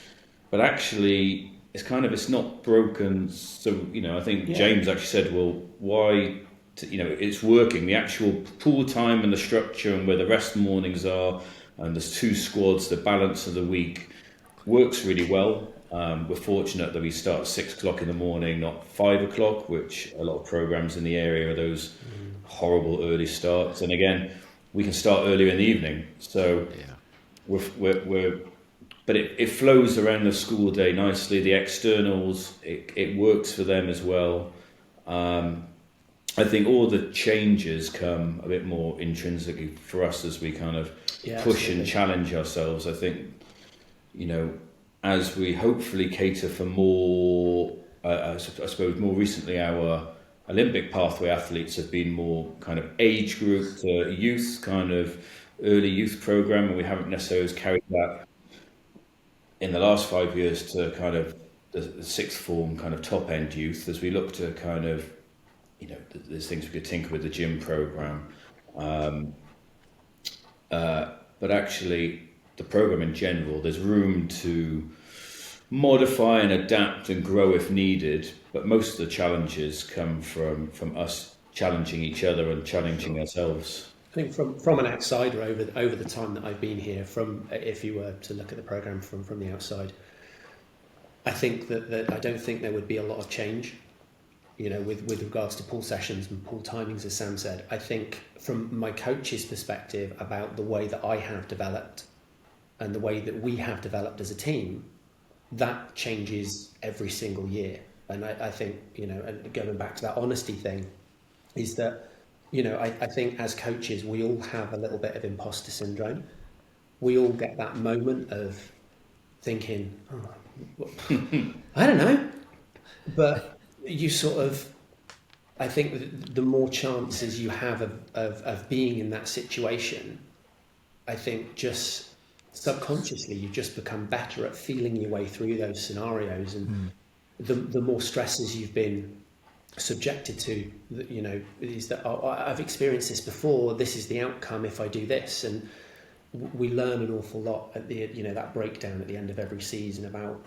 but actually it's not broken. So I think James actually said, well, why? It's working. The actual pool time and the structure and where the rest mornings are, and there's 2 squads. The balance of the week works really well. We're fortunate that we start at 6 o'clock in the morning, not 5 o'clock, which a lot of programs in the area are those horrible early starts. And again, we can start earlier in the evening. So but it flows around the school day nicely. The externals, it works for them as well. I think all the changes come a bit more intrinsically for us as we kind of push and challenge ourselves. I think, as we hopefully cater for more, I suppose more recently our Olympic pathway athletes have been more kind of age group to youth, kind of early youth program, and we haven't necessarily carried that in the last 5 years to kind of the sixth form kind of top end youth, as we look to kind of, there's things we could tinker with the gym program, but actually the program in general, there's room to modify and adapt and grow if needed, but most of the challenges come from us challenging each other and challenging ourselves. I think from an outsider over the time that I've been here, if you were to look at the programme from the outside, I think that I don't think there would be a lot of change, with regards to pool sessions and pool timings, as Sam said. I think from my coach's perspective about the way that I have developed and the way that we have developed as a team, that changes every single year. And I think, and going back to that honesty thing, is that, I think as coaches, we all have a little bit of imposter syndrome. We all get that moment of thinking, I don't know. But you sort of, I think the more chances you have of being in that situation, I think just subconsciously you just become better at feeling your way through those scenarios, and the more stresses you've been subjected to, is that I've experienced this before, this is the outcome if I do this. And we learn an awful lot at the that breakdown at the end of every season about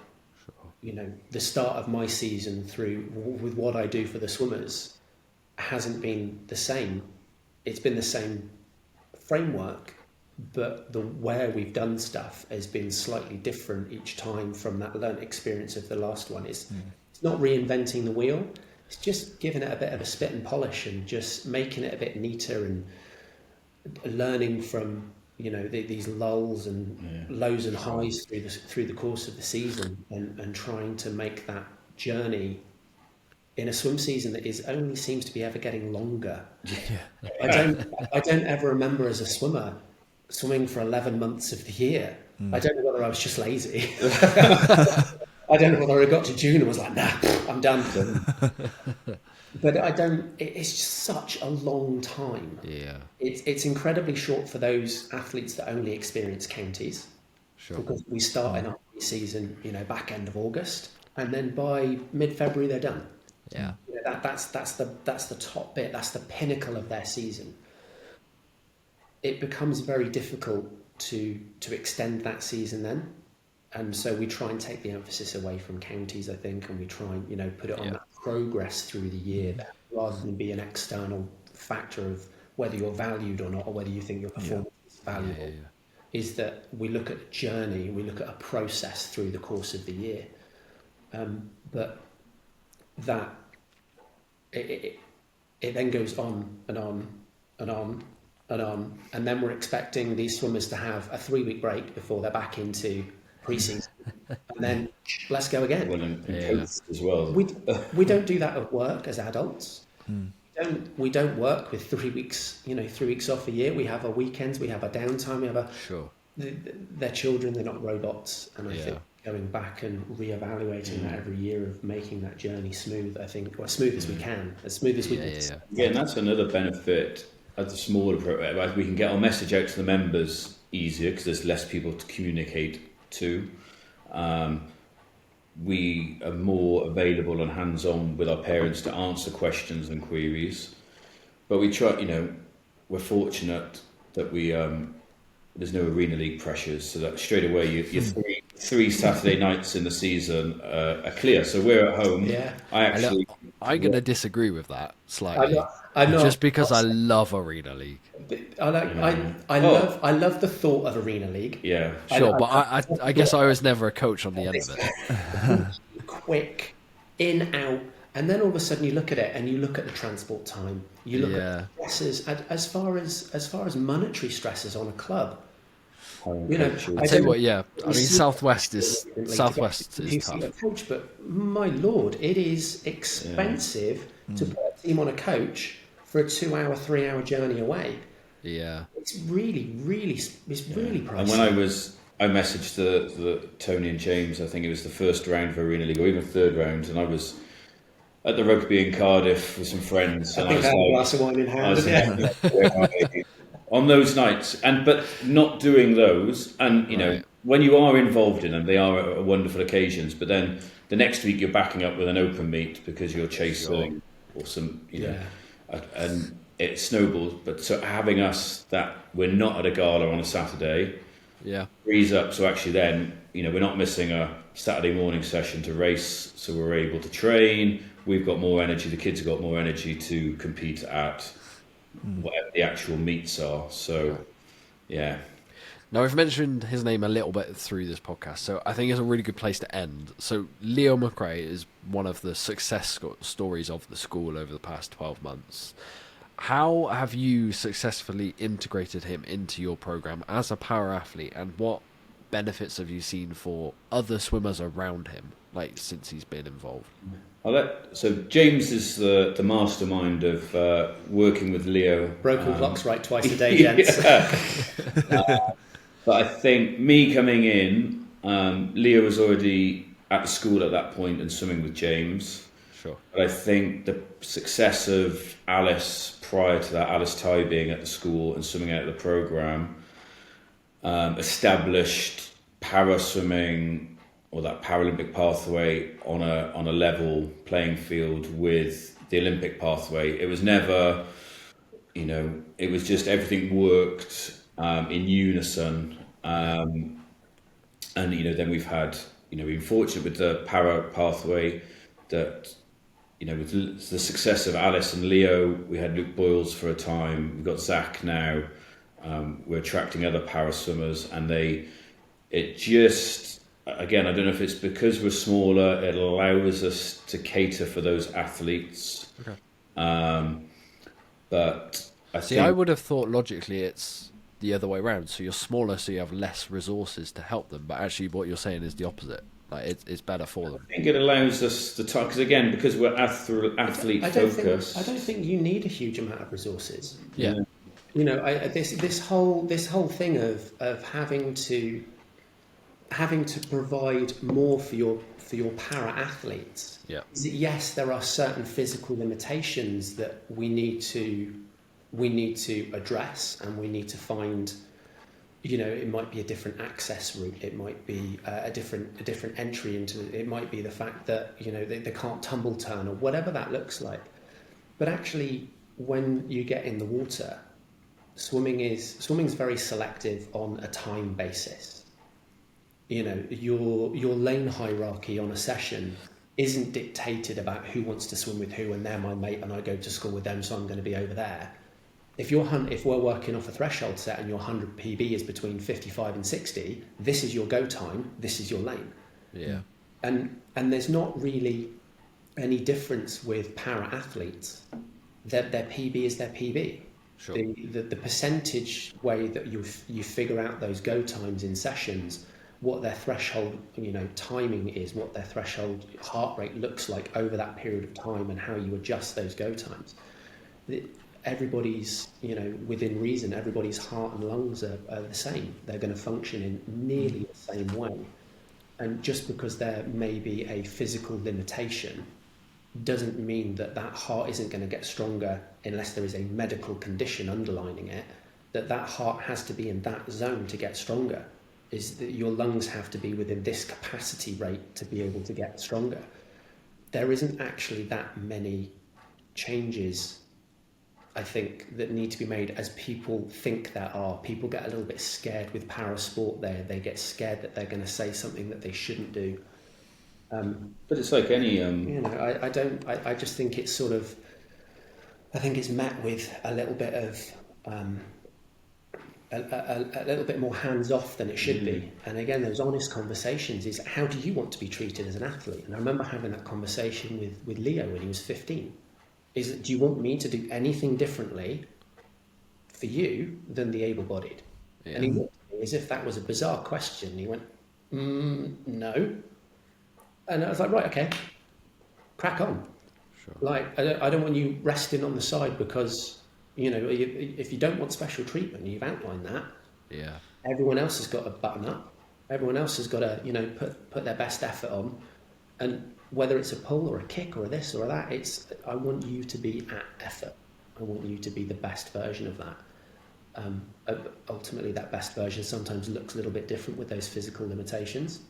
the start of my season through with what I do for the swimmers hasn't been the same. It's been the same framework, but where we've done stuff has been slightly different each time from that learnt experience of the last one. It's not reinventing the wheel. It's just giving it a bit of a spit and polish and just making it a bit neater and learning from these lulls and lows and highs through the course of the season, and trying to make that journey in a swim season that only seems to be ever getting longer. I don't ever remember as a swimmer swimming for 11 months of the year. I don't know whether I was just lazy. I don't know whether I got to June and was like, nah, I'm done. But it's just such a long time. Yeah. It's incredibly short for those athletes that only experience counties. Sure. Because we start in our season, back end of August, and then by mid-February they're done. Yeah. That's the top bit, that's the pinnacle of their season. It becomes very difficult to extend that season then. And so we try and take the emphasis away from counties, I think, and we try and, put it on that progress through the year, rather than be an external factor of whether you're valued or not, or whether you think your performance is valuable. Is that we look at a journey, we look at a process through the course of the year, but that it then goes on and on and on and on, and then we're expecting these swimmers to have a 3-week break before they're back into pre-season, and then let's go again. Well, and coaches as well. We don't do that at work as adults. We don't work with 3 weeks, 3 weeks off a year. We have our weekends, we have our downtime, we have they're children, they're not robots, and I think going back and re-evaluating that every year of making that journey smooth, I think, as smooth as we can, as we can. Yeah, and that's another benefit of the smaller program. We can get our message out to the members easier because there's less people to communicate to. We are more available and hands-on with our parents to answer questions and queries. But we try, we're fortunate that there's no Arena League pressures, so that straight away your three Saturday nights in the season are clear. So we're at home. Yeah. I'm going to disagree with that slightly. I'm not, just because I love Arena League. I love the thought of Arena League. Yeah, sure, but I guess I was never a coach on the end of it. Quick, in, out, and then all of a sudden you look at it and you look at the transport time. You look at stresses as far as monetary stresses on a club. I tell you what, I mean, Southwest is tough. Coach, but my lord, it is expensive to put a team on a coach for a 2-hour, 3-hour journey away. Yeah, it's really pricey. And when I messaged the Tony and James, I think it was the first round of Arena League or even third round, and I was at the rugby in Cardiff with some friends, and I was like, a glass of wine in hand. On those nights, but not doing those, and when you are involved in them, they are wonderful occasions. But then the next week you're backing up with an open meet because you're chasing or some, and it snowballs. But so having us that we're not at a gala on a Saturday, frees up. So actually, then we're not missing a Saturday morning session to race, so we're able to train. We've got more energy. The kids have got more energy to compete at whatever the actual meets are. So, yeah. Now, we've mentioned his name a little bit through this podcast, so I think it's a really good place to end. So, Leo McRea is one of the success stories of the school over the past 12 months. How have you successfully integrated him into your program as a para-athlete, and what benefits have you seen for other swimmers around him, since he's been involved? So James is the mastermind of working with Leo. Broken clocks right twice a day, gents. But I think me coming in, Leo was already at the school at that point and swimming with James. Sure. But I think the success of Alice prior to that, Alice Ty being at the school and swimming out of the programme, established para swimming, or that Paralympic pathway, on a level playing field with the Olympic pathway. It was never, it was just everything worked in unison. And then we've had, we've been fortunate with the para pathway that, with the success of Alice and Leo, we had Luke Boyles for a time. We've got Zach now. We're attracting other para swimmers, and again, I don't know if it's because we're smaller, it allows us to cater for those athletes. Okay. But I would have thought logically it's the other way around. So you're smaller, so you have less resources to help them. But actually, what you're saying is the opposite. It's better for them. I think it allows us the time, because we're athlete focused. I don't think you need a huge amount of resources. Yeah. This whole thing of having to provide more for your para athletes. Yeah. Is that, yes, there are certain physical limitations that we need to address, and we need to find. It might be a different access route. It might be a different entry into. It might be the fact that they can't tumble turn or whatever that looks like. But actually, when you get in the water, swimming's very selective on a time basis. Your lane hierarchy on a session isn't dictated about who wants to swim with who and they're my mate and I go to school with them, so I'm going to be over there. If we're working off a threshold set and your 100 PB is between 55 and 60, this is your go time, this is your lane. Yeah. And there's not really any difference with para athletes. Their PB is their PB. Sure. The percentage way that you figure out those go times in sessions, what their threshold, timing is, what their threshold heart rate looks like over that period of time, and how you adjust those go times. Everybody's, within reason, everybody's heart and lungs are the same. They're going to function in nearly the same way. And just because there may be a physical limitation doesn't mean that heart isn't going to get stronger unless there is a medical condition underlining it, that heart has to be in that zone to get stronger, is that your lungs have to be within this capacity rate to be able to get stronger. There isn't actually that many changes, I think, that need to be made as people think there are. People get a little bit scared with para sport there. They get scared that they're going to say something that they shouldn't do. But it's like any... I just think it's sort of... I think it's met with a little bit of... a little bit more hands-off than it should be. And again, those honest conversations is, how do you want to be treated as an athlete? And I remember having that conversation with Leo when he was 15. Do you want me to do anything differently for you than the able-bodied? Yeah. And he looked at me as if that was a bizarre question. He went, no. And I was like, right, okay, crack on. Sure. Like, I don't want you resting on the side because, if you don't want special treatment, you've outlined that. Yeah. Everyone else has got to button up. Everyone else has got to, put their best effort on. And whether it's a pull or a kick or a this or a that, I want you to be at effort. I want you to be the best version of that. Ultimately, that best version sometimes looks a little bit different with those physical limitations.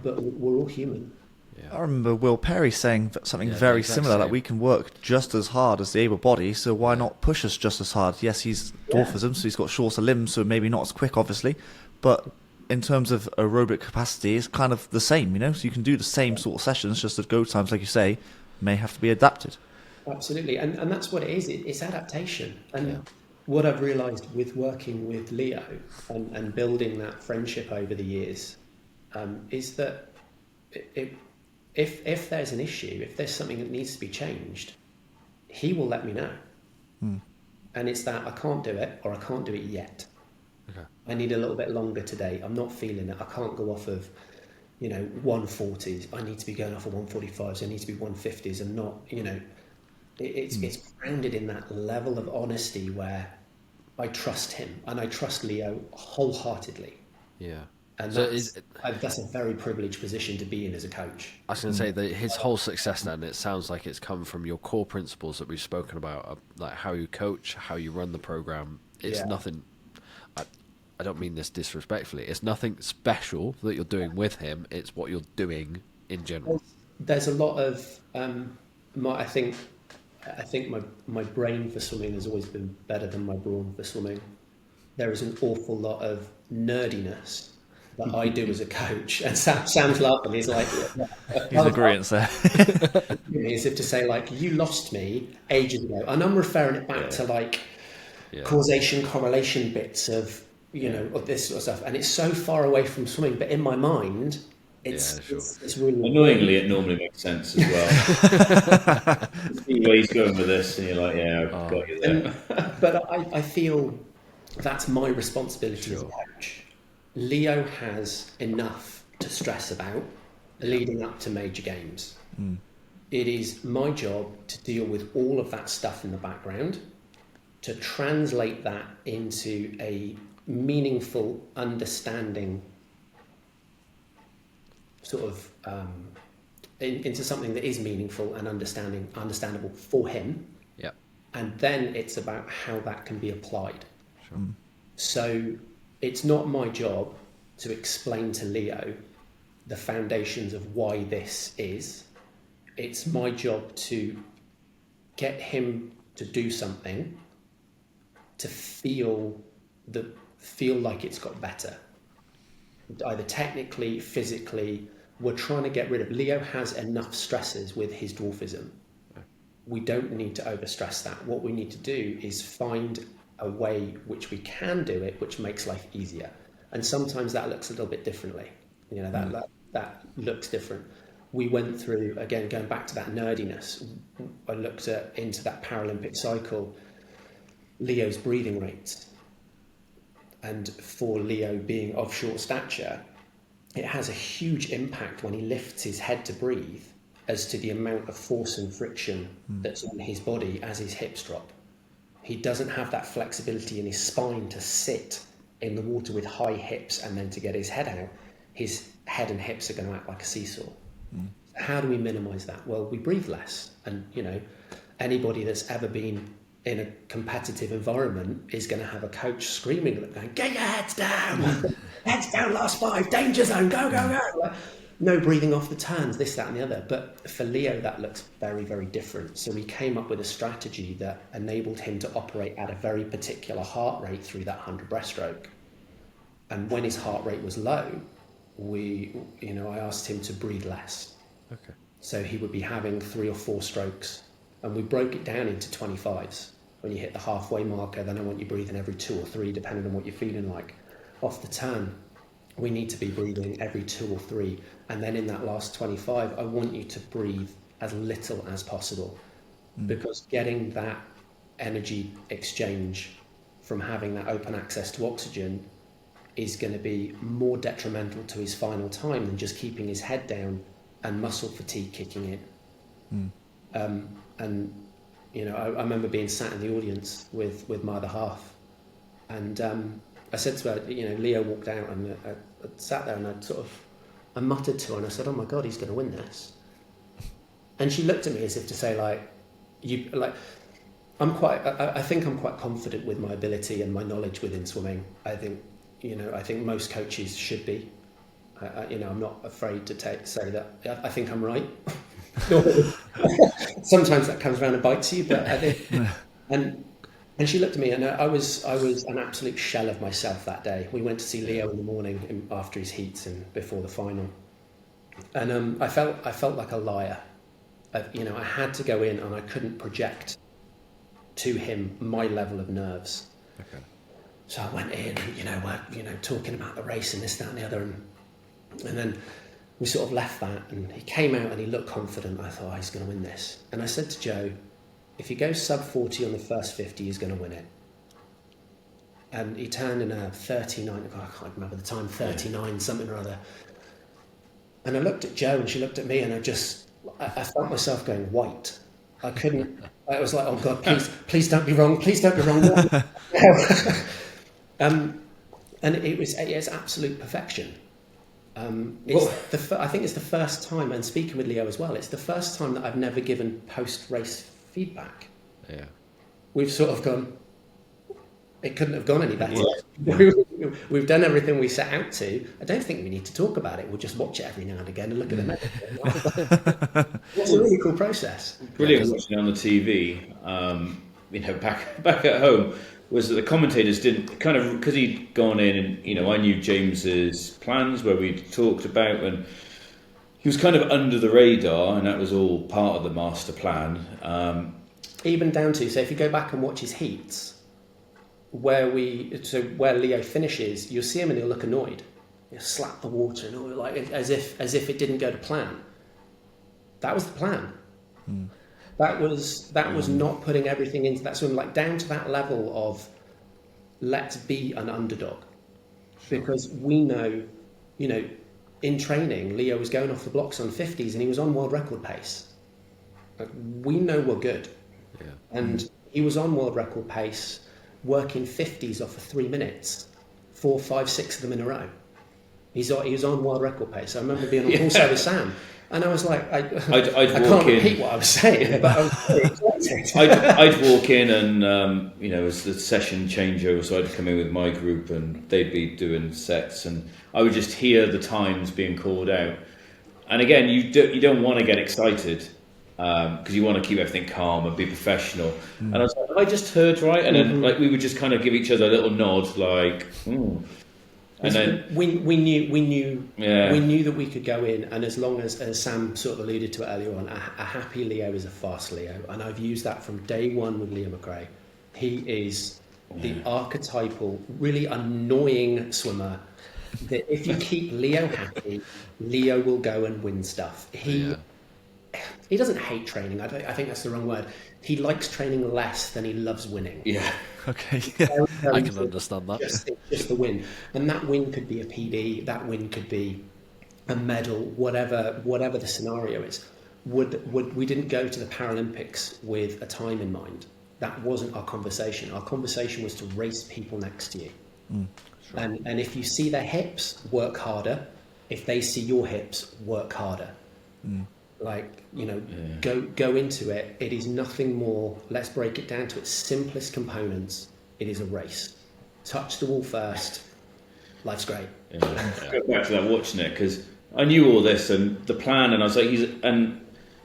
But we're all human. Yeah. I remember Will Perry saying something very similar, that we can work just as hard as the able body, so why not push us just as hard? Yes, he's dwarfism, so he's got shorter limbs, so maybe not as quick, obviously, but in terms of aerobic capacity, it's kind of the same, so you can do the same sort of sessions, just that go times, like you say, may have to be adapted. Absolutely, and that's what it is. It's adaptation. And what I've realised with working with Leo and building that friendship over the years is that if there's an issue, if there's something that needs to be changed, he will let me know. And it's that I can't do it, or I can't do it yet. Okay. I need a little bit longer today. I'm not feeling it. I can't go off of 140s. I need to be going off of 145s. I need to be 150s, and not it's grounded in that level of honesty where I trust him and I trust Leo wholeheartedly. Yeah. And so that's a very privileged position to be in as a coach. I was going to say that his whole success then, it sounds like it's come from your core principles that we've spoken about, like how you coach, how you run the program. It's nothing, I don't mean this disrespectfully, it's nothing special that you're doing with him, it's what you're doing in general. There's a lot of, I think my brain for swimming has always been better than my brawn for swimming. There is an awful lot of nerdiness that I do as a coach, and Sam's laughing. He's like, he's agreeing there. As if to say, like, you lost me ages ago, and I'm referring it back to causation, correlation bits of of this sort of stuff, and it's so far away from swimming. But in my mind, it's really annoyingly it normally makes sense as well. See where he's going with this, and you're like, I've got you there. But I feel that's my responsibility as a coach. Leo has enough to stress about leading up to major games. It is my job to deal with all of that stuff in the background, to translate that into a meaningful understanding, sort of into something that is meaningful and understandable for him. Yep. And then it's about how that can be applied. Sure. So it's not my job to explain to Leo the foundations of why this is. It's my job to get him to do something, to feel like it's got better, either technically, physically, we're trying to get rid of. Leo has enough stresses with his dwarfism. We don't need to overstress that. What we need to do is find a way which we can do it, which makes life easier. And sometimes that looks a little bit differently. You know, that looks different. We went through, again, going back to that nerdiness, I looked into that Paralympic cycle, Leo's breathing rates. And for Leo being of short stature, it has a huge impact when he lifts his head to breathe as to the amount of force and friction that's on his body as his hips drop. He doesn't have that flexibility in his spine to sit in the water with high hips and then to get his head out. His head and hips are going to act like a seesaw. How do we minimize that? Well, we breathe less. And, you know, anybody that's ever been in a competitive environment is going to have a coach screaming at them, going, get your heads down, heads down, last 5, danger zone, go, go, go. Like, no breathing off the turns, this, that, and the other. But for Leo, that looks very, very different. So we came up with a strategy that enabled him to operate at a very particular heart rate through that 100 breaststroke. And when his heart rate was low, I asked him to breathe less. Okay. So he would be having 3 or 4 strokes, and we broke it down into 25s. When you hit the halfway marker, then I want you breathing every 2 or 3, depending on what you're feeling like. Off the turn, we need to be breathing every 2 or 3. And then in that last 25, I want you to breathe as little as possible, because getting that energy exchange from having that open access to oxygen is going to be more detrimental to his final time than just keeping his head down and muscle fatigue kicking in. And, you know, I remember being sat in the audience with my other half, and I said to her, you know, Leo walked out, and I sat there and I muttered to her, and I said, oh my God, he's going to win this. And she looked at me as if to say, I think I'm quite confident with my ability and my knowledge within swimming. I think most coaches should be. I'm not afraid to say that I think I'm right. Sometimes that comes around and bites you, but I think, and she looked at me, and I was an absolute shell of myself that day. We went to see Leo in the morning after his heats and before the final, and I felt like a liar. I had to go in, and I couldn't project to him my level of nerves. Okay. So I went in, and we're talking about the race and this, that, and the other, and then we sort of left that, and he came out and he looked confident. I thought, he's going to win this. And I said to Joe, if he goes sub 40 on the first 50, he's going to win it. And he turned in a 39, I can't remember the time, 39 something or other. And I looked at Joe, and she looked at me, and I felt myself going white. I couldn't, I was like, oh God, please don't be wrong, please don't be wrong. And it's absolute perfection. I think it's the first time, and speaking with Leo as well, it's the first time that I've never given post-race feedback. Yeah. We've sort of gone, it couldn't have gone any better. We've done everything we set out to. I don't think we need to talk about it. We'll just watch it every now and again and look at the medal. It's a really cool process. Brilliant watching on the TV, back at home, was that the commentators didn't kind of, because he'd gone in and, I knew James's plans where we talked about, and he was kind of under the radar, and that was all part of the master plan. Even down to, so if you go back and watch his heats, where Leo finishes, you'll see him and he'll look annoyed. He'll slap the water and all, like as if it didn't go to plan. That was the plan. That was not putting everything into that swim, like down to that level of let's be an underdog. Because we know, in training, Leo was going off the blocks on 50s and he was on world record pace. Like, we know we're good. Yeah. And he was on world record pace, working 50s off for 3 minutes, 4, 5, 6 of them in a row. He was on world record pace. I remember being on poolside with Sam. And I was like, I can't repeat what I was saying, but I was very excited. I'd walk in and, as the session changeover, so I'd come in with my group and they'd be doing sets, and I would just hear the times being called out. And again, you don't want to get excited because you want to keep everything calm and be professional. And I was like, I just heard right? And then we would just kind of give each other a little nod, like, And then we knew Yeah. that we could go in, and as long as Sam sort of alluded to it earlier on, a happy Leo is a fast Leo, and I've used that from day one with Leo McRea. He is the archetypal, really annoying swimmer. That if you keep Leo happy, Leo will go and win stuff. He doesn't hate training. I think that's the wrong word. He likes training less than he loves winning. Yeah. Okay. I can understand that. Just the win, and that win could be a PB. That win could be a medal. Whatever the scenario is. We didn't go to the Paralympics with a time in mind. That wasn't our conversation. Our conversation was to race people next to you. Sure. And if you see their hips, work harder. If they see your hips, work harder. Like, go into it. It is nothing more. Let's break it down to its simplest components. It is a race. Touch the wall first. Life's great. Go back to that, watching it, because I knew all this and the plan, and I was like, and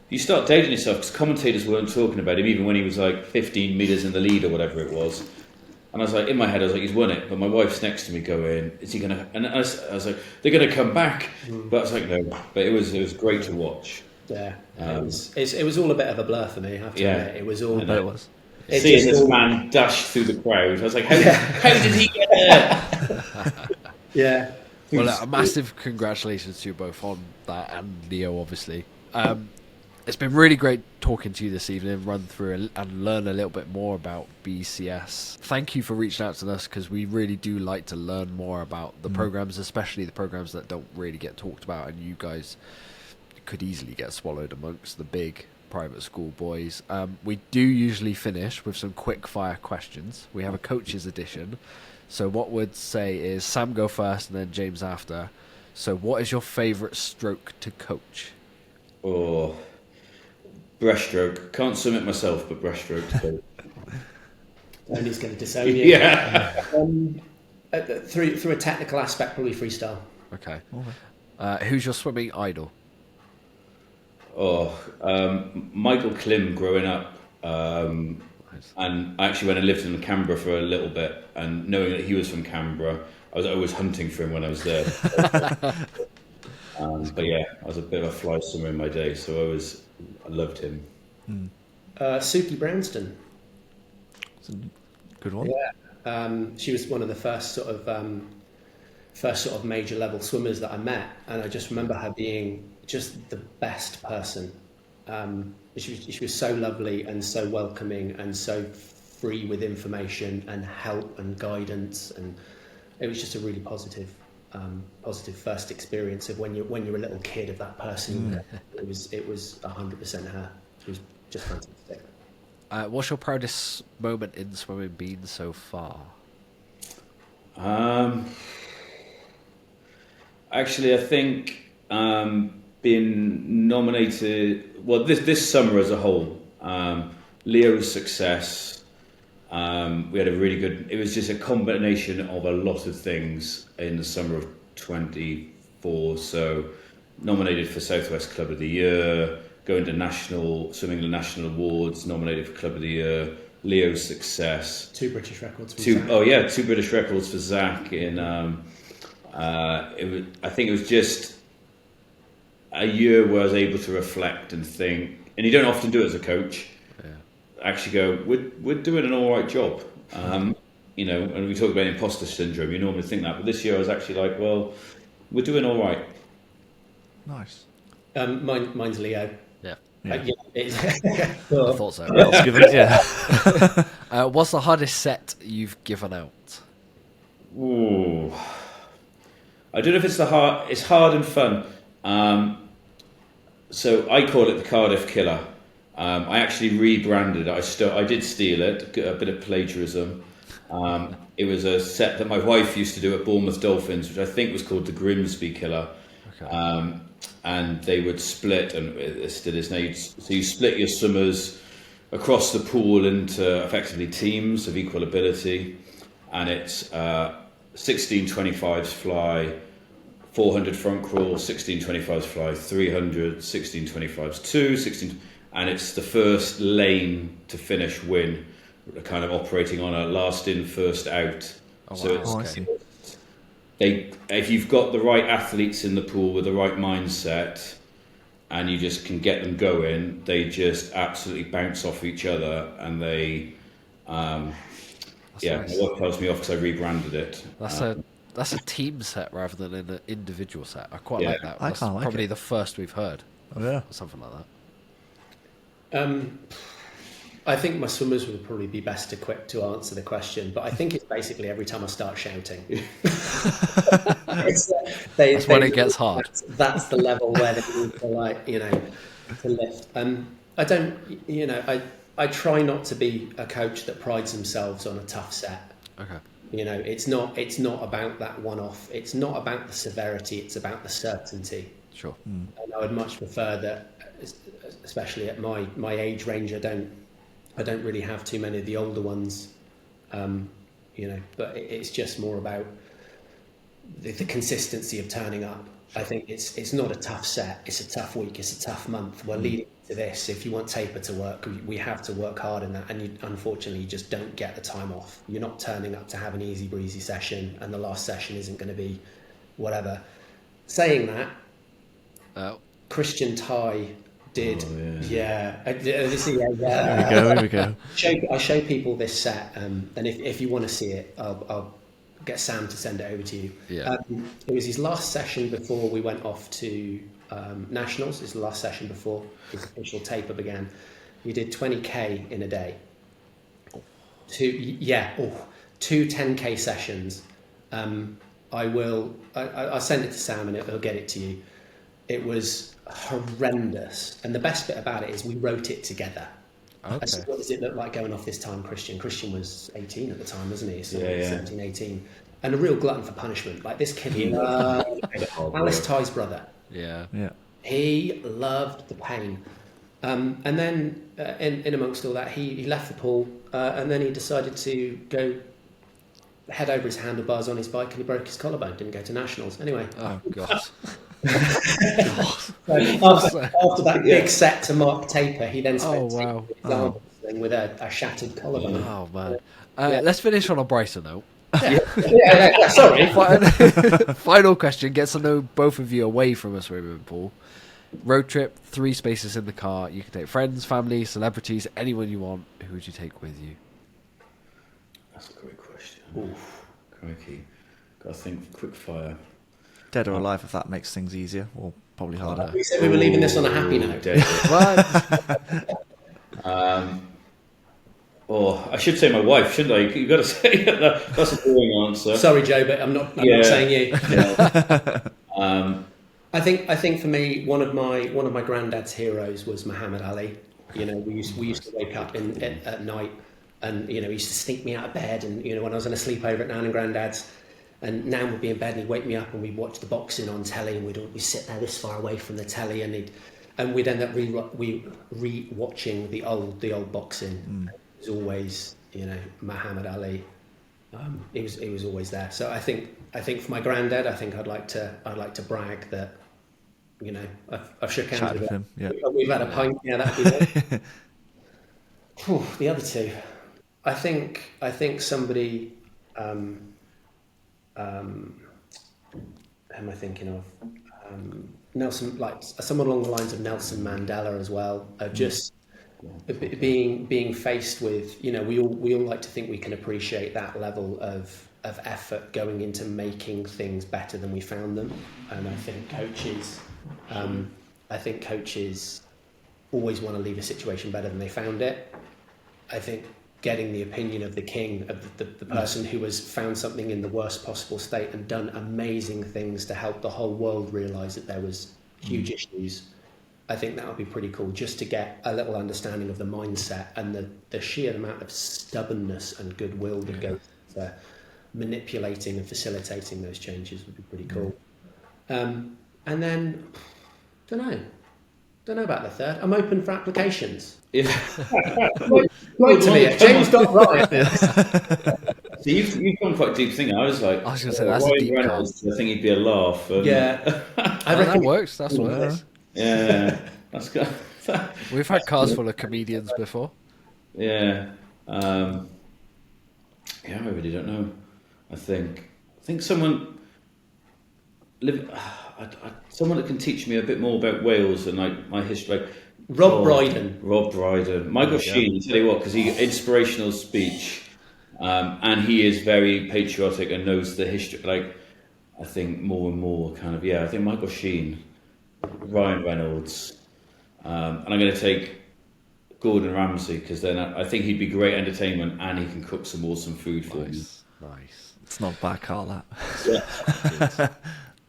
you start dating yourself, because commentators weren't talking about him even when he was like 15 metres in the lead or whatever it was. And I was like, in my head, I was like, he's won it. But my wife's next to me going, is he going to... And I was like, they're going to come back. But I was like, no. But it was great to watch. Yeah. It was all a bit of a blur for me, I have to admit. It was all... It was. Seeing this man dash through the crowd, I was like, how did he get there? Yeah. Well, a massive congratulations to you both on that, and Leo, obviously. It's been really great talking to you this evening, run through and learn a little bit more about BCS. Thank you for reaching out to us, because we really do like to learn more about the programs, especially the programs that don't really get talked about, and you guys could easily get swallowed amongst the big private school boys. We do usually finish with some quick fire questions. We have a coach's edition. So what we'd say is Sam go first and then James after. So what is your favourite stroke to coach? Oh, breaststroke. Can't swim it myself, but breaststroke to coach. Tony's going to disown you. Yeah. Through a technical aspect, probably freestyle. Okay. Who's your swimming idol? Michael Klim growing up. And actually, when I lived in Canberra for a little bit, and knowing that he was from Canberra, I was always hunting for him when I was there. But yeah, I was a bit of a fly swimmer in my day, so I loved him. Suki Brownston. It's a good one. Yeah. She was one of the first sort of major level swimmers that I met, and I just remember her being just the best person. She was so lovely and so welcoming and so free with information and help and guidance, and it was just a really positive first experience of when you're a little kid of that person. It was 100% her. She was just fantastic. What's your proudest moment in swimming been so far? Actually, I think being nominated, well, this summer as a whole, Leo's success, we had a really good, it was just a combination of a lot of things in the summer of 24. So nominated for Southwest Club of the Year, going to Swimming England National Awards, nominated for Club of the Year, Leo's success. 2 British records for Zach. Zach. 2 British records for Zach in, I think it was just a year where I was able to reflect and think, and you don't often do it as a coach. Actually go, we're doing an all right job. And we talk about imposter syndrome, you normally think that, but this year I was actually like, well, we're doing all right. Nice. Mine's Leo. Yeah. I thought so. Let's give it, yeah. What's the hardest set you've given out? Ooh. I don't know if it's it's hard and fun. So I call it the Cardiff Killer. I actually rebranded it. I did steal it, a bit of plagiarism. It was a set that my wife used to do at Bournemouth Dolphins, which I think was called the Grimsby Killer. Okay. And they would split, and it still is now. So you split your swimmers across the pool into effectively teams of equal ability, and it's 1625s fly, 400 front crawl, 1625s fly, 300, 1625s 2, 16, and it's the first lane to finish win, kind of operating on a last in, first out. Oh, So wow. it's if you've got the right athletes in the pool with the right mindset, and you just can get them going, they just absolutely bounce off each other, and they, nice. My work tells me off because I rebranded it. That's a team set rather than an individual set. I quite like that. That's like probably it. the first we've heard. Oh, yeah. Or something like that. I think my swimmers would probably be best equipped to answer the question, but I think it's basically every time I start shouting. That's when it gets hard. That's the level where they need to, to lift. I don't, I try not to be a coach that prides themselves on a tough set. Okay. It's not about that one-off. It's not about the severity. It's about the certainty. Sure. And I would much prefer that, especially at my age range, I don't really have too many of the older ones, but it's just more about the consistency of turning up. I think it's not a tough set, it's a tough week, it's a tough month. We're leading to this. If you want taper to work, we have to work hard in that, and unfortunately you just don't get the time off. You're not turning up to have an easy breezy session, and the last session isn't going to be whatever. Saying that, Christian Ty did. There we go. I show people this set, and if you want to see it, I'll get Sam to send it over to you. It was his last session before we went off to nationals. It's the last session before his official taper began. He did 20k in a day. Two 10k sessions. I'll send it to Sam and he'll get it to you. It was horrendous, and the best bit about it is we wrote it together. Okay. I said, what does it look like going off this time, Christian? Christian was 18 at the time, wasn't he? So 17, 18. And a real glutton for punishment. Like this kid, Alice Ty's brother. Yeah. He loved the pain. And then in amongst all that, he left the pool, and then he decided to go head over his handlebars on his bike, and he broke his collarbone, didn't go to nationals. Anyway. Oh, God. After that big set to mark taper, he then spent with a shattered collarbone. Oh man! Let's finish on a brighter note. Sorry. Final question gets to know both of you away from a swimming pool. Road trip, 3 spaces in the car. You can take friends, family, celebrities, anyone you want. Who would you take with you? That's a great question. Oof, crikey. Got to think quick fire. Dead or alive, if that makes things easier, or probably harder. We said we were leaving this on a happy note. I should say my wife, shouldn't I? You've got to say that. That's a boring answer. Sorry, Joe, but I'm not saying you. I think for me, one of my granddad's heroes was Muhammad Ali. We used to wake up at night, and he used to sneak me out of bed, and when I was on a sleepover at Nan and Granddad's. And Nan would be in bed and he'd wake me up and we'd watch the boxing on telly, and we'd sit there this far away from the telly, and we'd end up re-watching the old boxing. It was always Muhammad Ali. He was always there. So I think for my granddad, I think I'd like to brag that I've shook hands with him. Yeah. We've had a pint. Yeah, that'd be it. The other two, I think somebody. Who am I thinking of? Nelson, like someone along the lines of Nelson Mandela as well. Just being faced with, we all like to think we can appreciate that level of effort going into making things better than we found them. And I think coaches always want to leave a situation better than they found it. I think getting the opinion of the king, of the person who has found something in the worst possible state and done amazing things to help the whole world realise that there was huge issues. I think that would be pretty cool, just to get a little understanding of the mindset and the sheer amount of stubbornness and goodwill that goes into manipulating and facilitating those changes would be pretty cool. And then, don't know about the third. I'm open for applications. Yeah. Right to me, James got right. So you've gone quite deep thinking. I was going to say that's a deep cut. I think he'd be a laugh. Yeah, I reckon that works. That's what it is. Yeah, that's good. We've had cars full of comedians before. Yeah, I really don't know. I think someone someone that can teach me a bit more about Wales and like my history. Like Rob Brydon. Michael Sheen, tell you what, because he inspirational speech, and he is very patriotic and knows the history. Like, I think more and more kind of, I think Michael Sheen, Ryan Reynolds, and I'm going to take Gordon Ramsay, because then I think he'd be great entertainment and he can cook some awesome food for me. Nice. It's not bad, Carl, that. Yeah.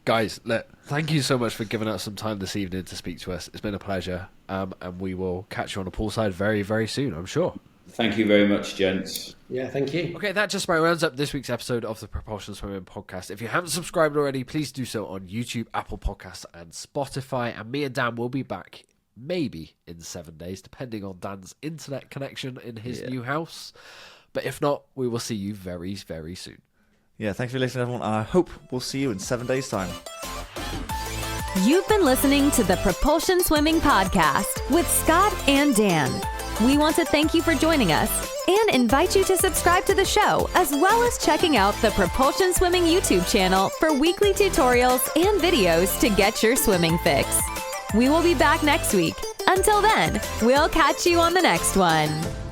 Guys, look, thank you so much for giving us some time this evening to speak to us. It's been a pleasure, and we will catch you on the pool side very, very soon, I'm sure. Thank you very much, gents. Yeah, thank you. Okay, that just about rounds up this week's episode of the Propulsion Swimming Podcast. If you haven't subscribed already, please do so on YouTube, Apple Podcasts, and Spotify. And me and Dan will be back maybe in 7 days, depending on Dan's internet connection in his new house. But if not, we will see you very, very soon. Yeah, thanks for listening, everyone, and I hope we'll see you in 7 days' time. You've been listening to the Propulsion Swimming Podcast with Scott and Dan. We want to thank you for joining us and invite you to subscribe to the show, as well as checking out the Propulsion Swimming YouTube channel for weekly tutorials and videos to get your swimming fix. We will be back next week. Until then, we'll catch you on the next one.